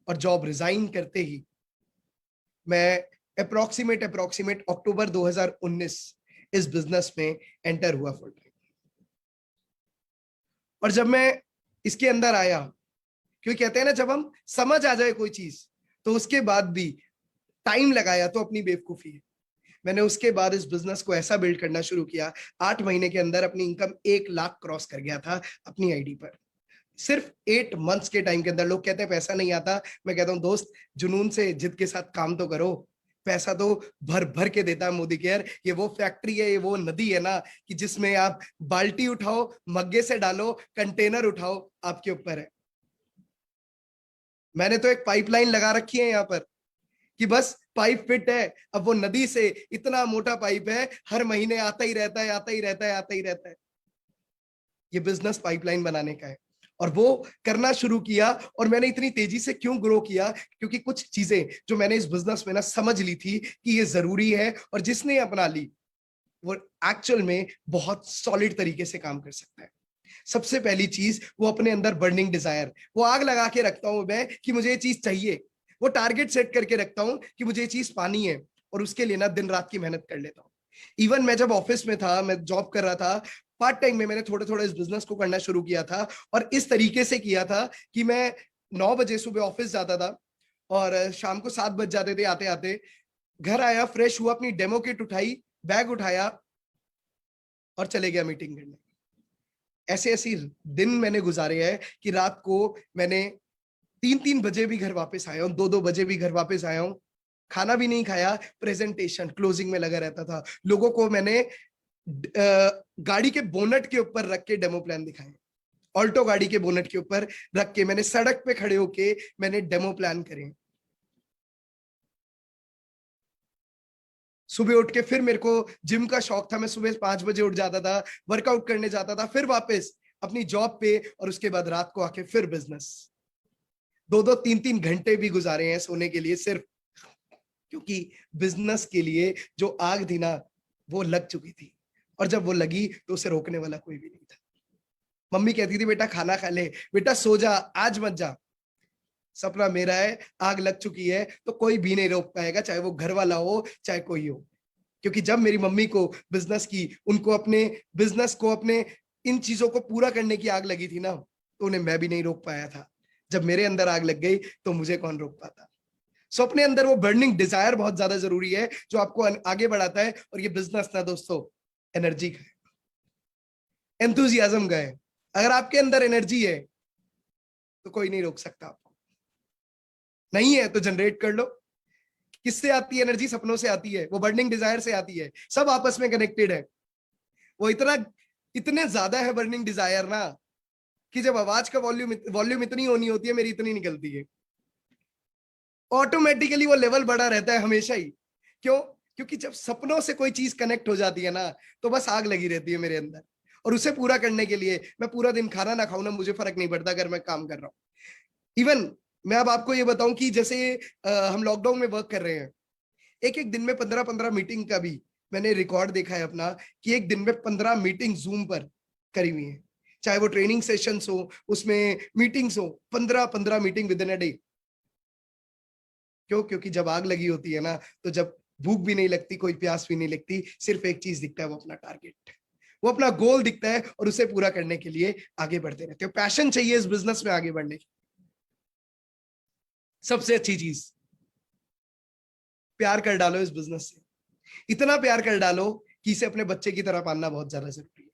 और जॉब रिजाइन करते ही मैं अप्रोक्सीमेट अक्टूबर 2019 इस बिजनेस में एंटर हुआ फुल टाइम। और जब मैं इसके अंदर आया, क्योंकि कहते हैं ना, जब हम समझ आ जाए कोई चीज तो उसके बाद भी टाइम लगाया तो अपनी बेवकूफी है। मैंने उसके बाद इस बिजनेस को ऐसा बिल्ड करना शुरू किया, 8 महीने के अंदर अपनी इनकम 1 लाख क्रॉस कर गया था अपनी आईडी पर। सिर्फ 8 मंथ्स के टाइम के अंदर। लोग कहते हैं पैसा नहीं आता, मैं कहता हूं दोस्त, जुनून से जिद के साथ काम तो करो। पैसा तो भर भर के देता है मोदी केयर। ये वो फैक्ट्री है, ये वो नदी है ना कि जिसमें आप बाल्टी उठाओ, मग्गे से डालो, कंटेनर उठाओ, आपके ऊपर है। मैंने तो एक पाइपलाइन लगा रखी है यहाँ पर कि बस पाइप फिट है, अब वो नदी से इतना मोटा पाइप है, हर महीने आता ही रहता है, आता ही रहता है, आता ही रहता है। ये बिजनेस पाइपलाइन बनाने का है और वो करना शुरू किया। और मैंने इतनी तेजी से क्यों ग्रो किया, क्योंकि कुछ चीजें जो मैंने इस बिजनेस में ना समझ ली थी कि ये जरूरी है, और जिसने अपना ली वो एक्चुअल में बहुत सॉलिड तरीके से काम कर सकता है। सबसे पहली चीज, वो अपने अंदर बर्निंग डिजायर, वो आग लगा के रखता हूं मैं कि मुझे ये चीज चाहिए। वो टारगेट सेट करके रखता हूं कि मुझे ये चीज पानी है, और उसके लिए ना दिन रात की मेहनत कर लेता हूं। इवन मैं जब ऑफिस में था, मैं जॉब कर रहा था, पार्ट टाइम में मैंने थोड़ा थोड़ा इस बिजनेस को करना शुरू किया था। और इस तरीके से किया था कि मैं 9 बजे सुबह ऑफिस जाता था और शाम को 7 बज जाते थे आते आते। घर आया, फ्रेश हुआ, अपनी डेमो किट उठाई, बैग उठाया और चले गया मीटिंग करने। ऐसे ऐसे दिन मैंने गुजारे हैं कि रात को मैंने 3-3 बजे भी घर वापस आया हूँ, 2-2 बजे भी घर वापस आया हूँ, खाना भी नहीं खाया, प्रेजेंटेशन क्लोजिंग में लगा रहता था। लोगों को मैंने गाड़ी के बोनट के ऊपर रख के डेमो प्लान दिखाए। ऑल्टो गाड़ी के बोनट के ऊपर रख के मैंने सड़क पे खड़े होके मैंने डेमो प्लान करे। सुबह उठ के फिर मेरे को जिम का शौक था, मैं सुबह 5 बजे उठ जाता था, वर्कआउट करने जाता था, फिर वापस अपनी जॉब पे, और उसके बाद रात को आके फिर बिजनेस। 2-2, 3-3 घंटे भी गुजारे हैं सोने के लिए, सिर्फ क्योंकि बिजनेस के लिए जो आग थी ना वो लग चुकी थी। और जब वो लगी तो उसे रोकने वाला कोई भी नहीं था। मम्मी कहती थी बेटा खाना खा ले, बेटा सो जा, आज मत जा। सपना मेरा है, आग लग चुकी है तो कोई भी नहीं रोक पाएगा, चाहे वो घर वाला हो चाहे कोई हो। क्योंकि जब मेरी मम्मी को बिजनेस की, उनको अपने बिजनेस को, अपने इन चीजों को पूरा करने की आग लगी थी ना, तो उन्हें मैं भी नहीं रोक पाया था। जब मेरे अंदर आग लग गई तो मुझे कौन रोक पाता। सो अपने अंदर वो बर्निंग डिजायर बहुत ज्यादा जरूरी है जो आपको आगे बढ़ाता है। और ये बिजनेस ना दोस्तों एनर्जी का है। एंथुजियाज्म का है। अगर आपके अंदर एनर्जी है तो कोई नहीं रोक सकता आपको। नहीं है तो जनरेट कर लो। किससे आती है एनर्जी? सपनों से आती है, वो बर्निंग डिजायर से आती है। सब आपस में कनेक्टेड है। वो इतने ज्यादा है बर्निंग डिजायर ना, कि जब आवाज का वॉल्यूम इतनी होनी होती है, मेरी इतनी निकलती है, ऑटोमेटिकली वो लेवल बढ़ा रहता है हमेशा ही। क्यों? क्योंकि जब सपनों से कोई चीज कनेक्ट हो जाती है ना, तो बस आग लगी रहती है मेरे अंदर। और उसे पूरा करने के लिए मैं पूरा दिन खाना ना खाऊं ना, मुझे फर्क नहीं पड़ता अगर मैं काम कर रहा हूं। इवन मैं अब आपको ये बताऊं कि जैसे हम लॉकडाउन में वर्क कर रहे हैं, एक एक दिन में 15-15 मीटिंग का भी मैंने रिकॉर्ड देखा है अपना, कि एक दिन में 15 मीटिंग जूम पर करी हुई है। चाहे वो ट्रेनिंग सेशंस हो, उसमें मीटिंग्स हो, 15-15 meeting with in a day. क्यों? क्योंकि जब आग लगी होती है ना, तो जब भूख भी नहीं लगती, कोई प्यास भी नहीं लगती, सिर्फ एक चीज दिखता है, वो अपना टारगेट, वो अपना गोल दिखता है, और उसे पूरा करने के लिए आगे बढ़ते रहते हो। पैशन चाहिए इस बिजनेस में आगे बढ़ने की। सबसे अच्छी चीज, प्यार कर डालो इस बिजनेस से। इतना प्यार कर डालो कि इसे अपने बच्चे की तरह पालना बहुत ज्यादा जरूरी है।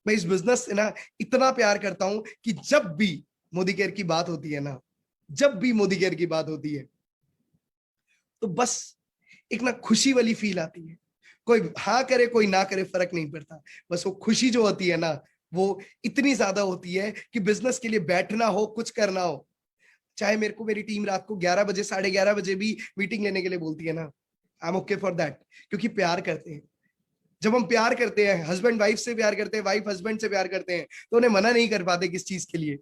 मैं इस बिजनेस से ना इतना प्यार करता हूं कि जब भी मोदी केयर की बात होती है ना, जब भी मोदी केयर की बात होती है, तो बस एक ना खुशी वाली फील आती है। कोई हाँ करे कोई ना करे फर्क नहीं पड़ता, बस वो खुशी जो होती है ना, वो इतनी ज्यादा होती है कि बिजनेस के लिए बैठना हो, कुछ करना हो, चाहे मेरे को मेरी टीम रात को 11 बजे 11:30 बजे भी मीटिंग लेने के लिए बोलती है ना, I am okay for that. क्योंकि प्यार करते हैं। जब हम प्यार करते हैं, हस्बैंड वाइफ से प्यार करते हैं, वाइफ हस्बैंड से प्यार करते हैं, तो उन्हें मना नहीं कर पाते किस चीज के लिए।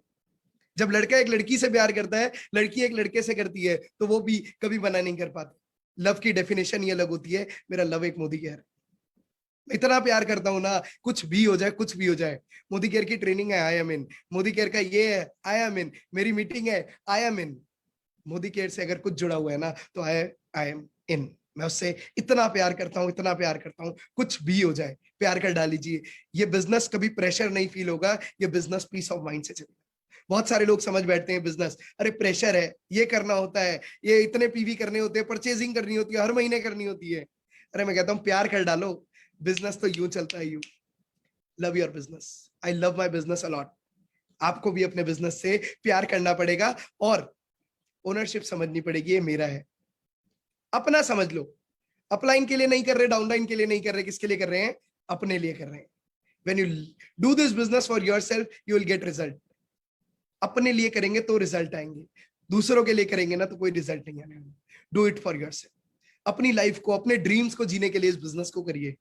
जब लड़का एक लड़की से प्यार करता है, लड़की एक लड़के से करती है, तो वो भी कभी मना नहीं कर पाते। लव की डेफिनेशन ये अलग होती है। मेरा लव एक मोदी केयर, इतना प्यार करता हूं ना, कुछ भी हो जाए, कुछ भी हो जाए। मोदी केयर की ट्रेनिंग है, I am in. Modi care का ये है, आई एम इन। मेरी मीटिंग है, I am in. Modi care से अगर कुछ जुड़ा हुआ है ना, तो आई एम इन। मैं उससे इतना प्यार करता हूँ, इतना प्यार करता हूँ, कुछ भी हो जाए, प्यार कर डालीजिए। ये बिजनेस कभी प्रेशर नहीं फील होगा, ये बिजनेस पीस ऑफ माइंड से चलेगा। बहुत सारे लोग समझ बैठते हैं बिजनेस, अरे प्रेशर है, ये करना होता है, ये इतने पीवी करने होते हैं, परचेजिंग करनी होती है, हर महीने करनी होती है। अरे मैं कहता हूँ प्यार कर डालो, बिजनेस तो यूं चलता है। You love your business. I love my business a lot. आपको भी अपने बिजनेस से प्यार करना पड़ेगा और ओनरशिप समझनी पड़ेगी, ये मेरा है। अपना समझ लो। अपलाइन के लिए नहीं कर रहे, डाउनलाइन के लिए नहीं कर रहे, किसके लिए कर रहे हैं? अपने लिए कर रहे हैं। When you do this business for yourself, you will get result. अपने लिए करेंगे तो रिजल्ट आएंगे, दूसरों के लिए करेंगे ना तो कोई रिजल्ट नहीं आने वाला। Do it for yourself. अपनी लाइफ को, अपने ड्रीम्स को जीने के लिए इस बिजनेस को करिए।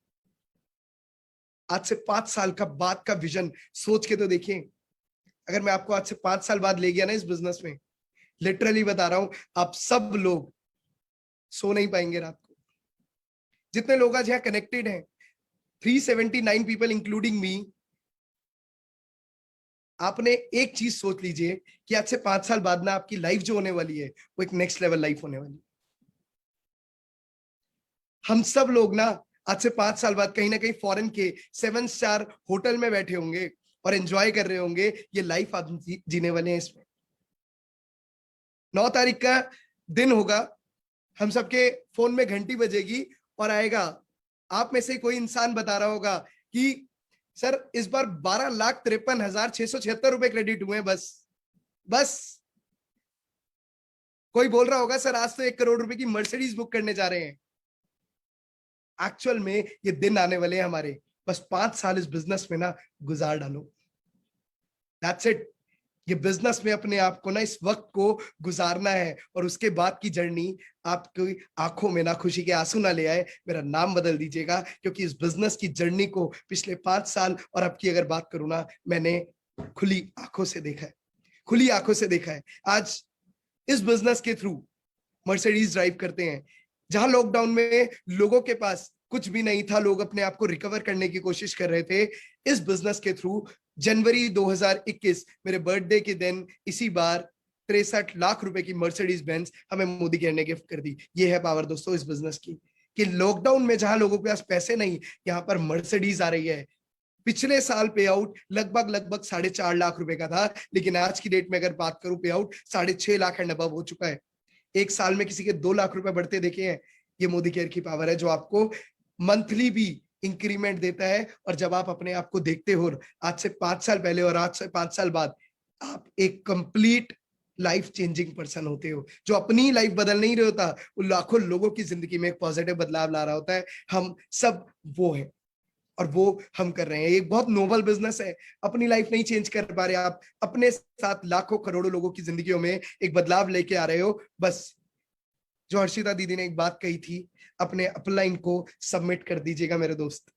आज से 5 साल का बाद का विजन सोच के तो देखिए। अगर मैं आपको आज से 5 साल बाद ले गया ना इस बिजनेस में, लिटरली बता रहा हूं, आप सब लोग सो नहीं पाएंगे रात को। जितने लोग आज यहाँ कनेक्टेड हैं, 379 पीपल इंक्लूडिंग मी, आपने एक चीज सोच लीजिए कि आज से 5 साल बाद ना आपकी लाइफ जो होने वाली है, वो एक नेक्स्ट लेवल लाइफ होने वाली है। हम सब लोग ना आज से 5 साल बाद कहीं ना कहीं फॉरेन के 7 स्टार होटल में बैठे होंगे और एंजॉय कर रहे होंगे। ये लाइफ आप जीने वाले हैं इसमें। 9 तारीख का दिन होगा, हम सबके फोन में घंटी बजेगी और आएगा, आप में से कोई इंसान बता रहा होगा कि सर इस बार 12,53,676 रुपए क्रेडिट हुए बस। कोई बोल रहा होगा सर आज तो 1 करोड़ रुपए की मर्सिडीज बुक करने जा रहे हैं। एक्चुअल में ये दिन आने वाले हैं हमारे। बस 5 साल इस बिजनेस में ना गुजार डालो, दैट्स इट। ये बिजनेस में अपने आप को ना इस वक्त को गुजारना है, और उसके बाद की जर्नी आपकी आंखों में ना खुशी के आंसू ना ले आए। मेरा नाम बदल दीजिएगा, क्योंकि इस बिजनेस की जर्नी को पिछले 5 साल और अब की अगर बात करूं ना, मैंने खुली आंखों से देखा है, खुली आंखों से देखा है। आज इस बिजनेस के थ्रू मर्सिडीज ड्राइव करते हैं। जहां लॉकडाउन में लोगों के पास कुछ भी नहीं था, लोग अपने आप को रिकवर करने की कोशिश कर रहे थे, इस बिजनेस के थ्रू जनवरी 2021 मेरे बर्थडे के दिन इसी बार 63 लाख रुपए की मर्सिडीज बेंज हमें मोदी केयर ने गिफ्ट कर दी। ये है पावर दोस्तों इस बिजनेस की, कि लॉकडाउन में जहां लोगों के पास पैसे नहीं, यहाँ पर मर्सिडीज आ रही है। पिछले साल पे आउट लगभग 4.5 लाख रुपए का था, लेकिन आज की डेट में अगर बात करूं, पे आउट 6.5 लाख एंड अबव हो चुका है। एक साल में किसी के 2 लाख रुपए बढ़ते देखे हैं। ये मोदी केयर की पावर है, जो आपको मंथली भी इंक्रीमेंट देता है। और जब आप अपने आप को देखते हो आज से 5 साल पहले और आज से 5 साल बाद, आप एक कंप्लीट लाइफ चेंजिंग पर्सन होते हो, जो अपनी लाइफ बदल नहीं रहा होता, वो लाखों लोगों की जिंदगी में एक पॉजिटिव बदलाव ला रहा होता है। हम सब वो हैं और वो हम कर रहे हैं। एक बहुत नोबल बिजनेस है। अपनी लाइफ नहीं चेंज कर पा रहे आप, अपने साथ लाखों करोड़ों लोगों की जिंदगियों में एक बदलाव लेके आ रहे हो। बस जो हर्षिता दीदी ने एक बात कही थी, अपने अपलाइन को सबमिट कर दीजिएगा मेरे दोस्त।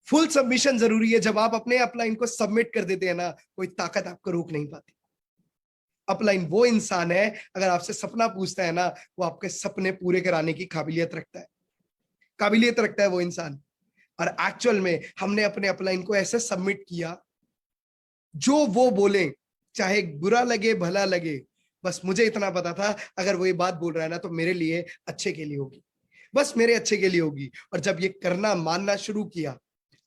फुल सबमिशन जरूरी है। जब आप अपने अपलाइन को सबमिट कर देते हैं ना, कोई ताकत आपको रोक नहीं पाती। अपलाइन वो इंसान है, अगर आपसे सपना पूछता है ना, वो आपके सपने पूरे कराने की काबिलियत रखता है वो इंसान। और एक्चुअल में हमने अपने अपलाइन को ऐसे सबमिट किया, जो वो बोले, चाहे बुरा लगे भला लगे, बस मुझे इतना पता था अगर वो ये बात बोल रहा है ना, तो मेरे लिए अच्छे के लिए होगी, बस मेरे अच्छे के लिए होगी। और जब ये करना मानना शुरू किया,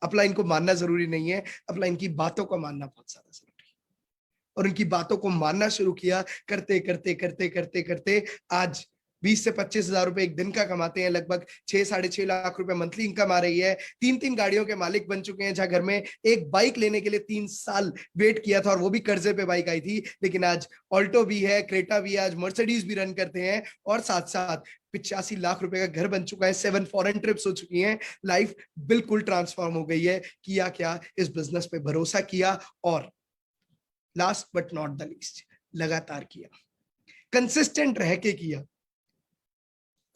अपलाइन को मानना जरूरी नहीं है, अपलाइन की बातों को मानना बहुत ज्यादा जरूरी है। और उनकी बातों को मानना शुरू किया, करते करते करते करते करते आज 20 से 25 हजार रुपए एक दिन का कमाते हैं, लगभग 6-6.5 लाख रुपए मंथली इनकम आ रही है। 3 गाड़ियों के मालिक बन चुके हैं, जहां घर में एक बाइक लेने के लिए 3 साल वेट किया था, और वो भी कर्जे पे बाइक आई थी। लेकिन आज ऑल्टो भी है, क्रेटा भी है, आज मर्सिडीज भी रन करते हैं, और साथ साथ 85 लाख रुपए का घर बन चुका है, 7 फॉरेन ट्रिप्स हो चुकी हैं। लाइफ बिल्कुल ट्रांसफॉर्म हो गई है। किया क्या? इस बिजनेस पे भरोसा किया, और last but not the least, लगातार किया, कंसिस्टेंट रह के किया।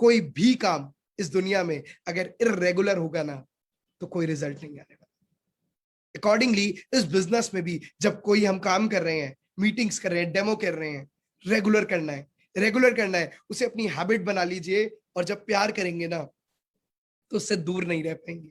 कोई भी काम इस दुनिया में अगर इर्रेगुलर होगा ना, तो कोई रिजल्ट नहीं आने वाला। अकॉर्डिंगली इस बिजनेस में भी जब कोई हम काम कर रहे हैं, मीटिंग्स कर रहे हैं, डेमो कर रहे हैं, रेगुलर करना है, उसे अपनी हैबिट बना लीजिए। और जब प्यार करेंगे ना, तो उससे दूर नहीं रह पाएंगे।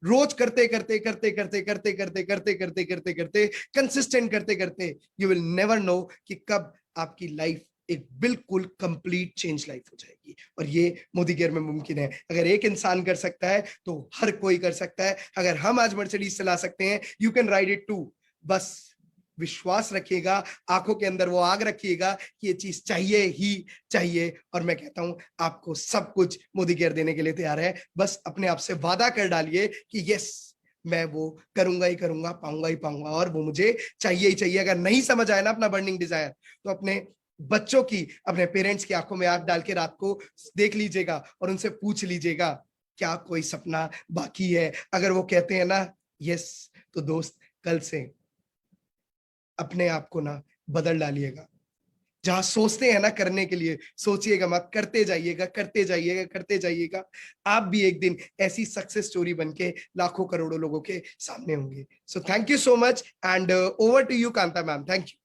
रोज करते करते करते करते करते करते करते करते करते करते कंसिस्टेंट करते करते यू विल नेवर नो कि कब आपकी लाइफ एक बिल्कुल कंप्लीट चेंज लाइफ हो जाएगी। और ये मोदी केयर में मुमकिन है। अगर एक इंसान कर सकता है तो हर कोई कर सकता है। अगर हम आज मर्सिडीज चला सकते हैं, you can ride it too. बस विश्वास रखिएगा, आंखों के अंदर वो आग रखिएगा कि ये चीज चाहिए ही चाहिए। और मैं कहता हूं, आपको सब कुछ मोदी केयर देने के लिए तैयार है। बस अपने आप से वादा कर डालिए कि यस, मैं वो करूंगा ही करूंगा, पाऊंगा ही पाऊंगा, और वो मुझे चाहिए ही चाहिए। अगर नहीं समझ आए ना अपना बर्निंग डिजायर, तो अपने बच्चों की, अपने पेरेंट्स की आंखों में आंख डाल के रात को देख लीजिएगा और उनसे पूछ लीजिएगा, क्या कोई सपना बाकी है? अगर वो कहते हैं ना यस, तो दोस्त कल से अपने आप को ना बदल डालिएगा। जहां सोचते हैं ना करने के लिए, सोचिएगा मत, करते जाइएगा। आप भी एक दिन ऐसी सक्सेस स्टोरी बनके लाखों करोड़ों लोगों के सामने होंगे। So thank you so much, and over to you Kanta ma'am. Thank you.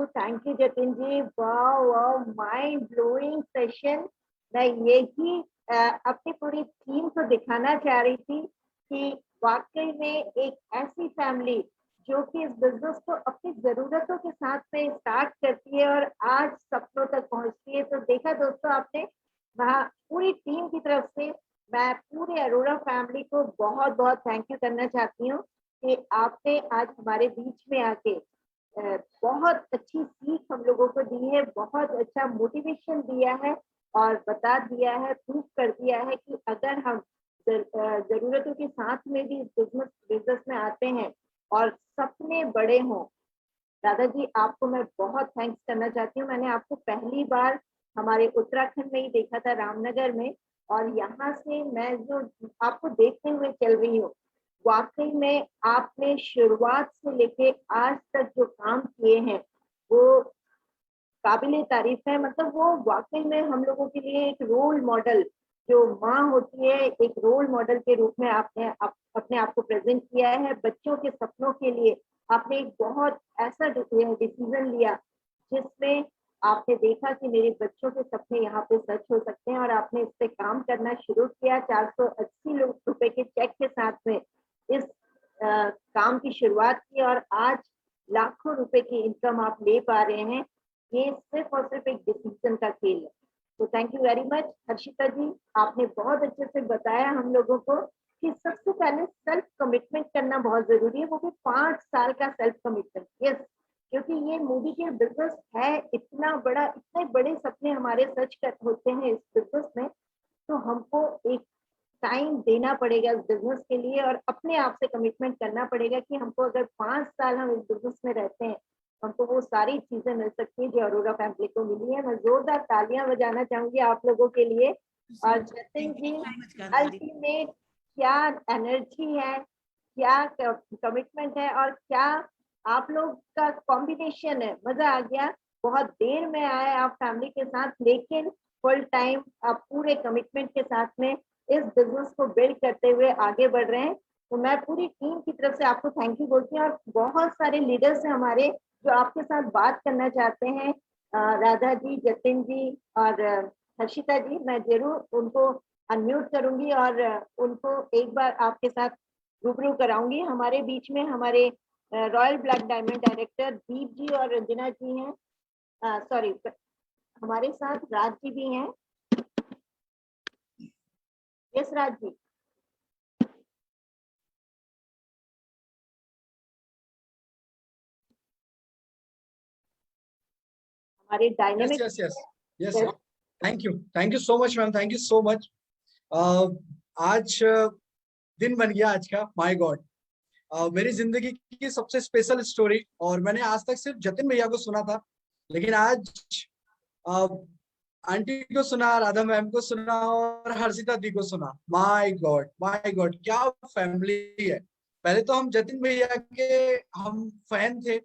Thank you Jatin ji. Wow, mind blowing session. मैं यही अपनी पूरी टीम को दिखाना चाह रही थी कि वाकई में एक ऐसी फैमिली जो कि इस बिजनेस को अपनी जरूरतों के साथ में स्टार्ट करती है और आज सपनों तक पहुंचती है। तो देखा दोस्तों आपने, वहाँ पूरी टीम की तरफ से मैं पूरे अरोड़ा फैमिली को बहुत बहुत थैंक यू करना चाहती हूँ कि आपने आज हमारे बीच में आके बहुत अच्छी सीख हम लोगों को दी है, बहुत अच्छा मोटिवेशन दिया है और बता दिया है, प्रूफ कर दिया है कि अगर हम जरूरतों के साथ में भी बिजनेस में आते हैं और सपने बड़े हों। दादाजी, आपको मैं बहुत थैंक्स करना चाहती हूँ। मैंने आपको पहली बार हमारे उत्तराखंड में ही देखा था, रामनगर में, और यहाँ से मैं जो आपको देखते हुए चल रही हूँ, वाकई में आपने शुरुआत से लेके आज तक जो काम किए हैं वो काबिले तारीफ है। मतलब वो वाकई में हम लोगों के लिए एक रोल मॉडल, जो माँ होती है, एक रोल मॉडल के रूप में आपने अपने आप को प्रेजेंट किया है। बच्चों के सपनों के लिए आपने एक बहुत ऐसा डिसीजन लिया जिसमें आपने देखा कि मेरे बच्चों के सपने यहाँ पे सच हो सकते हैं, और आपने इस पे काम करना शुरू किया। 480 रुपए के चेक के साथ में इस काम की शुरुआत की और आज लाखों रुपए की इनकम आप ले पा रहे हैं। ये सिर्फ और सिर्फ एक डिसीजन का खेल है। तो thank you very much Harshita ji, आपने बहुत अच्छे से बताया हम लोगों को कि सबसे पहले सेल्फ कमिटमेंट करना बहुत जरूरी है, वो भी 5 साल का सेल्फ कमिटमेंट। यस, क्योंकि ये मोदी केयर बिजनेस है इतना बड़ा, इतने बड़े सपने हमारे सच होते हैं इस बिजनेस में, तो हमको एक टाइम देना पड़ेगा इस बिजनेस के लिए और अपने आप से कमिटमेंट करना पड़ेगा कि हमको अगर 5 साल हम इस बिजनेस में रहते हैं, हमको वो सारी चीजें मिल सकती है जो अरोरा फैमिली को मिली है। मैं जोरदार तालियां बजाना चाहूंगी आप लोगों के लिए। और जतिन जी, अल्टीमेट क्या एनर्जी है, क्या कमिटमेंट है और क्या आप लोग का कॉम्बिनेशन है, मजा आ गया। बहुत देर में आए आप फैमिली के साथ, लेकिन फुल टाइम आप पूरे कमिटमेंट के साथ में इस बिजनेस को बिल्ड करते हुए आगे बढ़ रहे हैं। तो मैं पूरी टीम की तरफ से आपको थैंक यू बोलती हूँ। और बहुत सारे लीडर्स हैं हमारे जो आपके साथ बात करना चाहते हैं, राधा जी, जतिन जी और हर्षिता जी। मैं जरूर उनको अनम्यूट करूंगी और उनको एक बार आपके साथ रूबरू कराऊंगी। हमारे बीच में हमारे रॉयल ब्लड डायमंड डायरेक्टर दीप जी और रंजना जी हैं, सॉरी हमारे साथ राज जी भी हैं। यस राज जी। हमारे dynamic yes thank you so much ma'am, thank you so much। आज दिन बन गया आज का, माय गॉड। मेरी जिंदगी की सबसे स्पेशल स्टोरी, और मैंने आज तक सिर्फ जतिन भैया को सुना था, लेकिन आज आंटी को सुना, राधा मैम को सुना और हर्षिता दी को सुना। माय गॉड क्या फैमिली है। पहले तो हम जतिन भैया के हम फैन थे,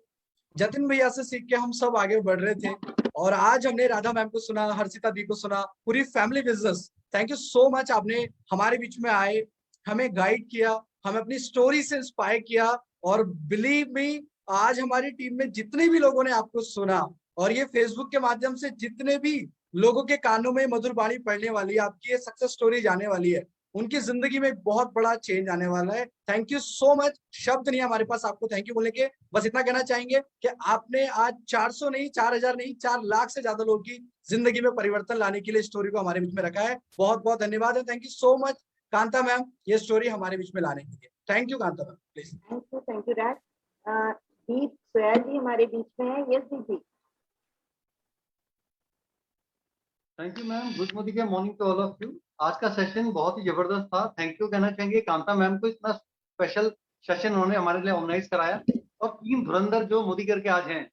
जतिन भैया से सीख के हम सब आगे बढ़ रहे थे, और आज हमने राधा मैम को सुना, हर्षिता दी को सुना, पूरी family business. Thank you so much, आपने हमारे बीच में आए, हमें गाइड किया, हमें अपनी स्टोरी से इंस्पायर किया। और बिलीव मी, आज हमारी टीम में जितने भी लोगों ने आपको सुना और ये फेसबुक के माध्यम से जितने भी लोगों के कानों में मधुर वाणी पड़ने वाली है, आपकी ये सक्सेस स्टोरी जाने वाली है, उनकी जिंदगी में एक बहुत बड़ा चेंज आने वाला है। थैंक यू सो मच, शब्द नहीं हमारे पास आपको थैंक यू बोलने के। बस इतना कहना चाहेंगे कि आपने आज 400 नहीं, 4000 नहीं, 4 लाख से ज्यादा लोगों की जिंदगी में परिवर्तन लाने के लिए स्टोरी को हमारे बीच में रखा है। बहुत बहुत धन्यवाद है। Thank you so much Kanta ma'am, ये स्टोरी हमारे बीच में लाने के लिए। Thank you Kanta ma'am, please. Thank you Raj. Deep Soyal ji हमारे बीच में है। Yes Deep ji. Thank you ma'am, good morning morning to all of you. आज का सेशन बहुत ही जबरदस्त था। थैंक यू कहना चाहेंगे कांता मैम को, इतना स्पेशल सेशन उन्होंने हमारे लिए ऑर्गेनाइज कराया। और टीम धुरंधर जो मोदी करके आज हैं,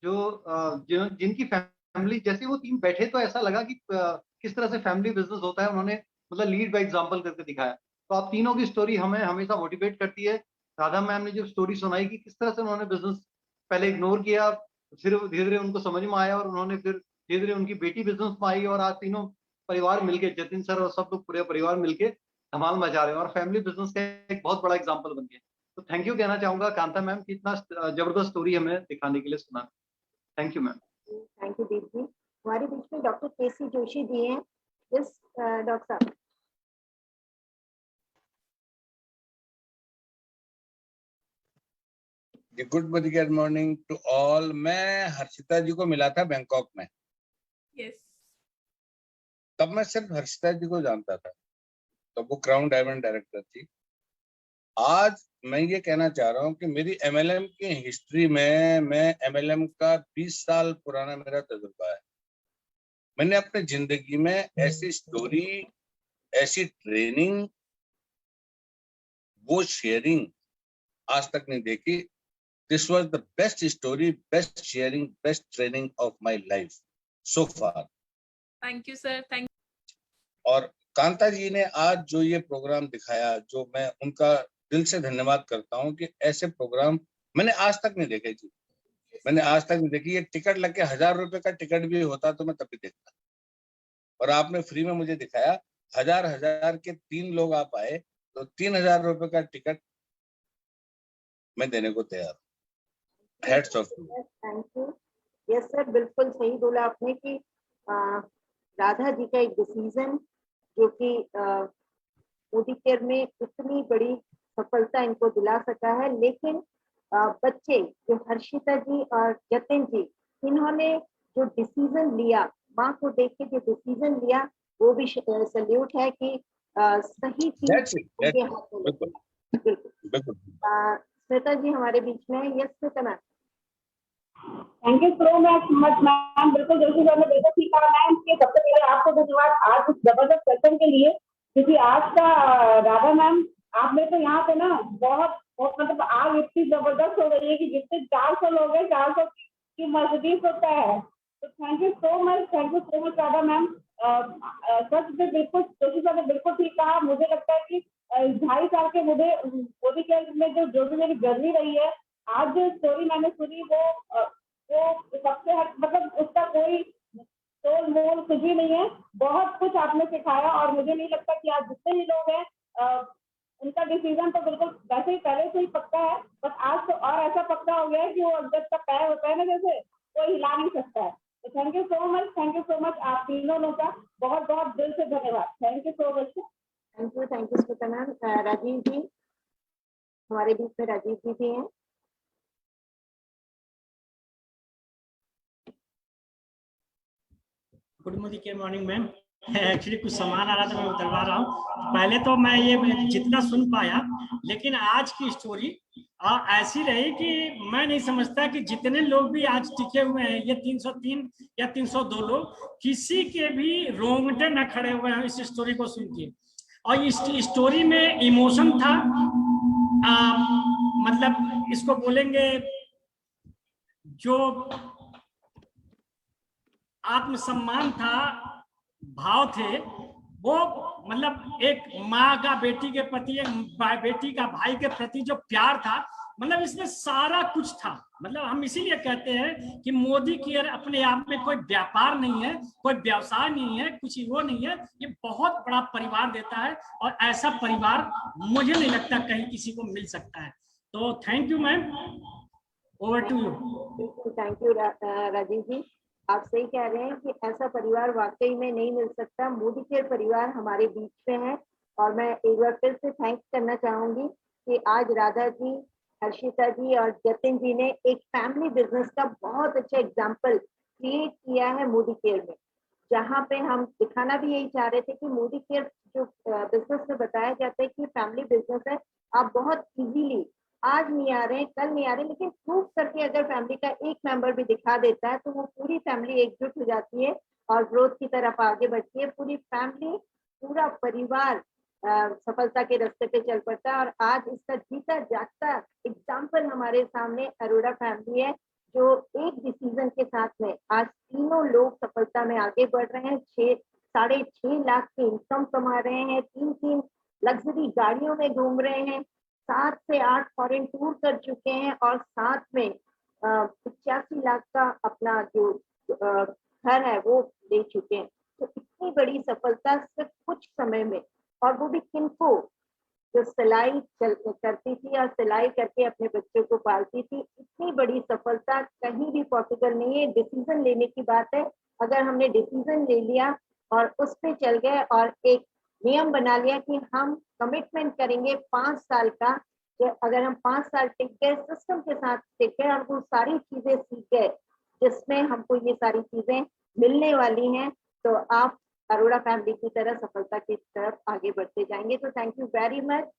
जो जिनकी फैमिली, जैसे वो टीम बैठे तो ऐसा लगा कि किस तरह से फैमिली बिजनेस होता है, उन्होंने मतलब लीड बाय एग्जांपल करके दिखाया। तो आप तीनों की स्टोरी हमें हमेशा मोटिवेट करती है। राधा मैम ने जो स्टोरी सुनाई कि किस तरह से उन्होंने बिजनेस पहले इग्नोर किया, फिर धीरे धीरे उनको समझ में आया और उन्होंने फिर धीरे धीरे उनकी बेटी बिजनेस में आई, और आज तीनों परिवार मिलके, जतिन सर और सब लोग पूरे परिवार मिलके धमाल मचा रहे हैं और फैमिली बिजनेस का एक बहुत बड़ा एग्जांपल बन गया। तो थैंक यू कहना चाहूंगा कांता मैम की इतना जबरदस्त स्टोरी हमें दिखाने के लिए सुना। Thank you ma'am. Thank you Deep ji. हमारे बीच में डॉक्टर केसी जोशी जी हैं। यस डॉक्टर साहब। Good morning to all. मैं हर्षिता जी को मिला था बैंकॉक में। yes. तब मैं सिर्फ हर्षिता जी को जानता था, तो वो क्राउन डायमंड डायरेक्टर थी। आज मैं ये कहना चाह रहा हूँ कि मेरी MLM की हिस्ट्री में, मैं MLM का 20 साल पुराना मेरा तजुर्बा है। मैंने अपने जिंदगी में ऐसी स्टोरी, ऐसी ट्रेनिंग, वो शेयरिंग आज तक नहीं देखी। This was the best story, best sharing, best training of my life so far. Thank you sir, thank you. और कांता जी ने आज जो ये प्रोग्राम दिखाया, जो मैं उनका दिल से धन्यवाद करता हूँ कि ऐसे प्रोग्राम मैंने आज तक नहीं देखे जी। मैंने आज तक नहीं देखी। ये टिकट लग के 1000 रुपए का टिकट भी होता तो मैं तब भी देखता, और आपने फ्री में मुझे दिखाया। 1000 के 3 लोग आप आए, तो 3000 रुपए का टिकट मैं देने को तैयार हूँ। Hats off. Thank you. Yes sir, बिल्कुल सही बोला आपने कि राधा जी का एक डिसीजन जो कि मोदी केयर में इतनी बड़ी सफलता इनको दिला सका है। लेकिन बच्चे जो हर्षिता जी और जतिन जी, इन्होंने जो डिसीजन लिया, माँ को देख के जो डिसीजन लिया, वो भी सल्यूट है कि सही चीज उनके हाथ में। बिल्कुल। श्वेता जी हमारे बीच में है। Yes Shweta ma'am. Thank you so much ma'am. बिल्कुल जोशी सर ने बिल्कुल ठीक कहा मैम कि सबसे पहले आपको धन्यवाद आज इस जबरदस्त सेशन के लिए, क्योंकि आज का राधा मैम आपने तो यहाँ पे ना बहुत बहुत मतलब आग इतनी जबरदस्त हो गई है कि जितने 400 लोग हैं 400 की मर्सिडीज होता है। तो thank you so much Radha ma'am. सच में बिल्कुल जोशी सर ने बिल्कुल ठीक कहा। मुझे लगता है कि 2.5 साल के मुझे मोदी केयर में जो भी मेरी जर्नी रही है, आज जो स्टोरी मैंने सुनी वो सबसे मतलब उसका कोई तोल मोल कुछ भी नहीं है। बहुत कुछ आपने सिखाया और मुझे नहीं लगता कि आज जितने भी लोग हैं उनका डिसीजन तो बिल्कुल वैसे ही पहले से ही पक्का है, बस आज तो और ऐसा पक्का हो गया है कि वो जब तक पैर होता है ना जैसे कोई हिला नहीं सकता है। तो थैंक यू सो मच आप तीनों लोगों का बहुत बहुत दिल से धन्यवाद। Thank you so much. Thank you Smita ma'am. Rajeev ji, हमारे बीच में राजीव जी भी हैं। Good morning ma'am. एक्चुअली कुछ सामान आ रहा था, मैं उतरवा रहा हूँ। पहले तो मैं ये जितना सुन पाया, लेकिन आज की स्टोरी ऐसी रही कि मैं नहीं समझता कि जितने लोग भी आज टिके हुए हैं, ये 303 या 302 लोग, किसी के भी रोंगटे न खड़े हुए हैं इस स्टोरी को सुन के। और इस स्टोरी में इमोशन था, मतलब इसको बोलेंगे जो आत्मसम्मान था, भाव थे, वो मतलब एक माँ का बेटी के प्रति, एक बेटी का भाई के प्रति जो प्यार था, मतलब इसमें सारा कुछ था। मतलब हम इसीलिए कहते हैं कि मोदी केयर अपने आप में कोई व्यापार नहीं है, कोई व्यवसाय नहीं है, कुछ वो नहीं है, ये बहुत बड़ा परिवार देता है और ऐसा परिवार मुझे नहीं लगता कहीं किसी को मिल सकता है। तो thank you ma'am, over to you. Thank you Rajeev ji, आप सही कह रहे हैं कि ऐसा परिवार वाकई में नहीं मिल सकता। मोदी केयर परिवार हमारे बीच में है और मैं एक बार फिर से थैंक्स करना चाहूंगी कि आज राधा जी, हर्षिता जी और जतिन जी ने एक फैमिली बिजनेस का बहुत अच्छा एग्जाम्पल क्रिएट किया है मोदी केयर में, जहाँ पे हम दिखाना भी यही चाह रहे थे कि मोदी केयर जो बिजनेस में बताया जाता है कि फैमिली बिजनेस है, आप बहुत इजीली आज नहीं आ रहे हैं, कल नहीं आ रहे, लेकिन प्रूव करके अगर फैमिली का एक मेंबर भी दिखा देता है तो वो पूरी फैमिली एकजुट हो जाती है और ग्रोथ की तरफ आगे बढ़ती है। पूरी फैमिली, पूरा परिवार सफलता के रास्ते पे चल पड़ता है। और आज इसका जीता जागता एग्जाम्पल हमारे सामने अरोड़ा फैमिली है, जो एक डिसीजन के साथ में आज तीनों लोग सफलता में आगे बढ़ रहे हैं। 6.5 लाख की इनकम कमा रहे हैं, 3 लग्जरी गाड़ियों में घूम रहे हैं, 7 से 8 फॉरेन टूर कर चुके हैं और साथ में 85 लाख का अपना जो घर है वो ले चुके हैं। तो इतनी बड़ी सफलता सिर्फ कुछ समय में, और वो भी किनको, जो सिलाई करती थी और सिलाई करके अपने बच्चों को पालती थी। इतनी बड़ी सफलता कहीं भी पॉसिबल नहीं है। डिसीजन लेने की बात है, अगर हमने डिसीजन ले लिया और उस पे चल गए और एक नियम बना लिया कि हम कमिटमेंट करेंगे 5 साल का, कि अगर हम 5 साल टिक गए, सिस्टम के साथ टिक गए और वो सारी चीजें सीख गए जिसमें हमको ये सारी चीजें मिलने वाली हैं, तो आप अरोड़ा फैमिली की तरह सफलता की तरफ आगे बढ़ते जाएंगे। तो thank you very much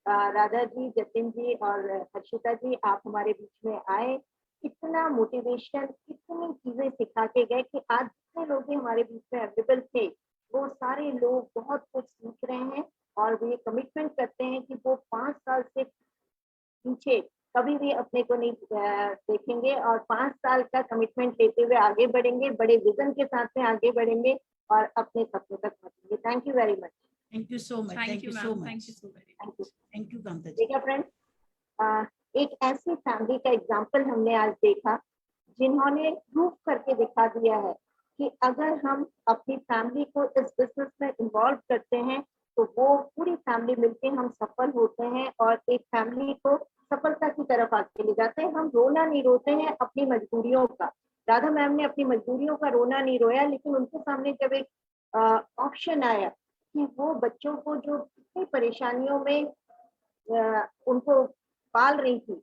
Radha ji, Jatin ji और हर्षिता जी, आप हमारे बीच में आए, इतना मोटिवेशन, इतनी चीजें सिखा के गए कि आज जितने लोग भी हमारे बीच में अवेलेबल थे, वो सारे लोग बहुत कुछ सीख रहे हैं और वो ये कमिटमेंट करते हैं कि वो 5 साल से पीछे कभी भी अपने को नहीं देखेंगे और 5 साल का कमिटमेंट लेते हुए आगे बढ़ेंगे, बड़े विजन के साथ में आगे बढ़ेंगे और अपने सपने तक पहुंचेंगे। Thank you very much. Thank you so much. Thank you so much. Thank you Kanta ji. देखा फ्रेंड्स, एक ऐसी फैमिली का एग्जाम्पल हमने आज देखा जिन्होंने प्रूव करके दिखा दिया है कि अगर हम अपनी फैमिली को इस बिजनेस में इन्वॉल्व करते हैं तो वो पूरी फैमिली मिलके हम सफल होते हैं और एक फैमिली को सफलता की तरफ आगे ले जाते हैं। हम रोना नहीं रोते हैं अपनी मजबूरियों का। राधा मैम ने अपनी मजबूरियों का रोना नहीं रोया, लेकिन उनके सामने जब एक ऑप्शन आया कि वो बच्चों को जो इतनी परेशानियों में उनको पाल रही थी,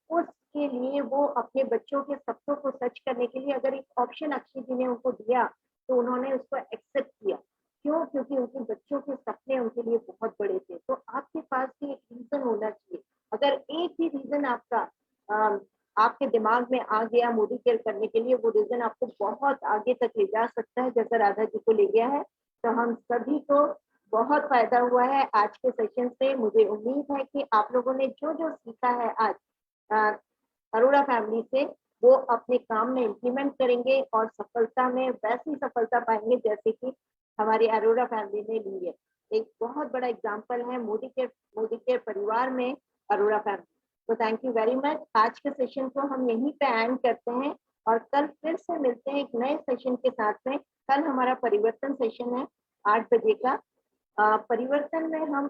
उसके लिए वो अपने बच्चों के सपनों को सच करने के लिए अगर एक ऑप्शन अक्षय जी ने उनको दिया तो उन्होंने उसको एक्सेप्ट किया। क्यों? क्योंकि उनके बच्चों के सपने उनके लिए बहुत बड़े थे। तो आपके पास भी एक रीजन होना चाहिए। अगर एक ही रीजन आपका आपके दिमाग में आ गया मोदी केयर करने के लिए, वो रीजन आपको बहुत आगे तक ले जा सकता है, जैसा राधा जी को ले गया है। तो हम सभी को बहुत फायदा हुआ है आज के सेशन से। मुझे उम्मीद है कि आप लोगों ने जो जो सीखा है आज अरोड़ा फैमिली से, वो अपने काम में इम्प्लीमेंट करेंगे और सफलता में वैसी सफलता पाएंगे जैसे कि हमारी अरोड़ा फैमिली ने ली है। एक बहुत बड़ा एग्जाम्पल है मोदी के परिवार में अरोड़ा फैमिली। तो थैंक यू वेरी मच। आज के सेशन को हम यहीं पे एंड करते हैं और कल फिर से मिलते हैं एक नए सेशन के साथ में। कल हमारा परिवर्तन सेशन है 8 बजे का। परिवर्तन में हम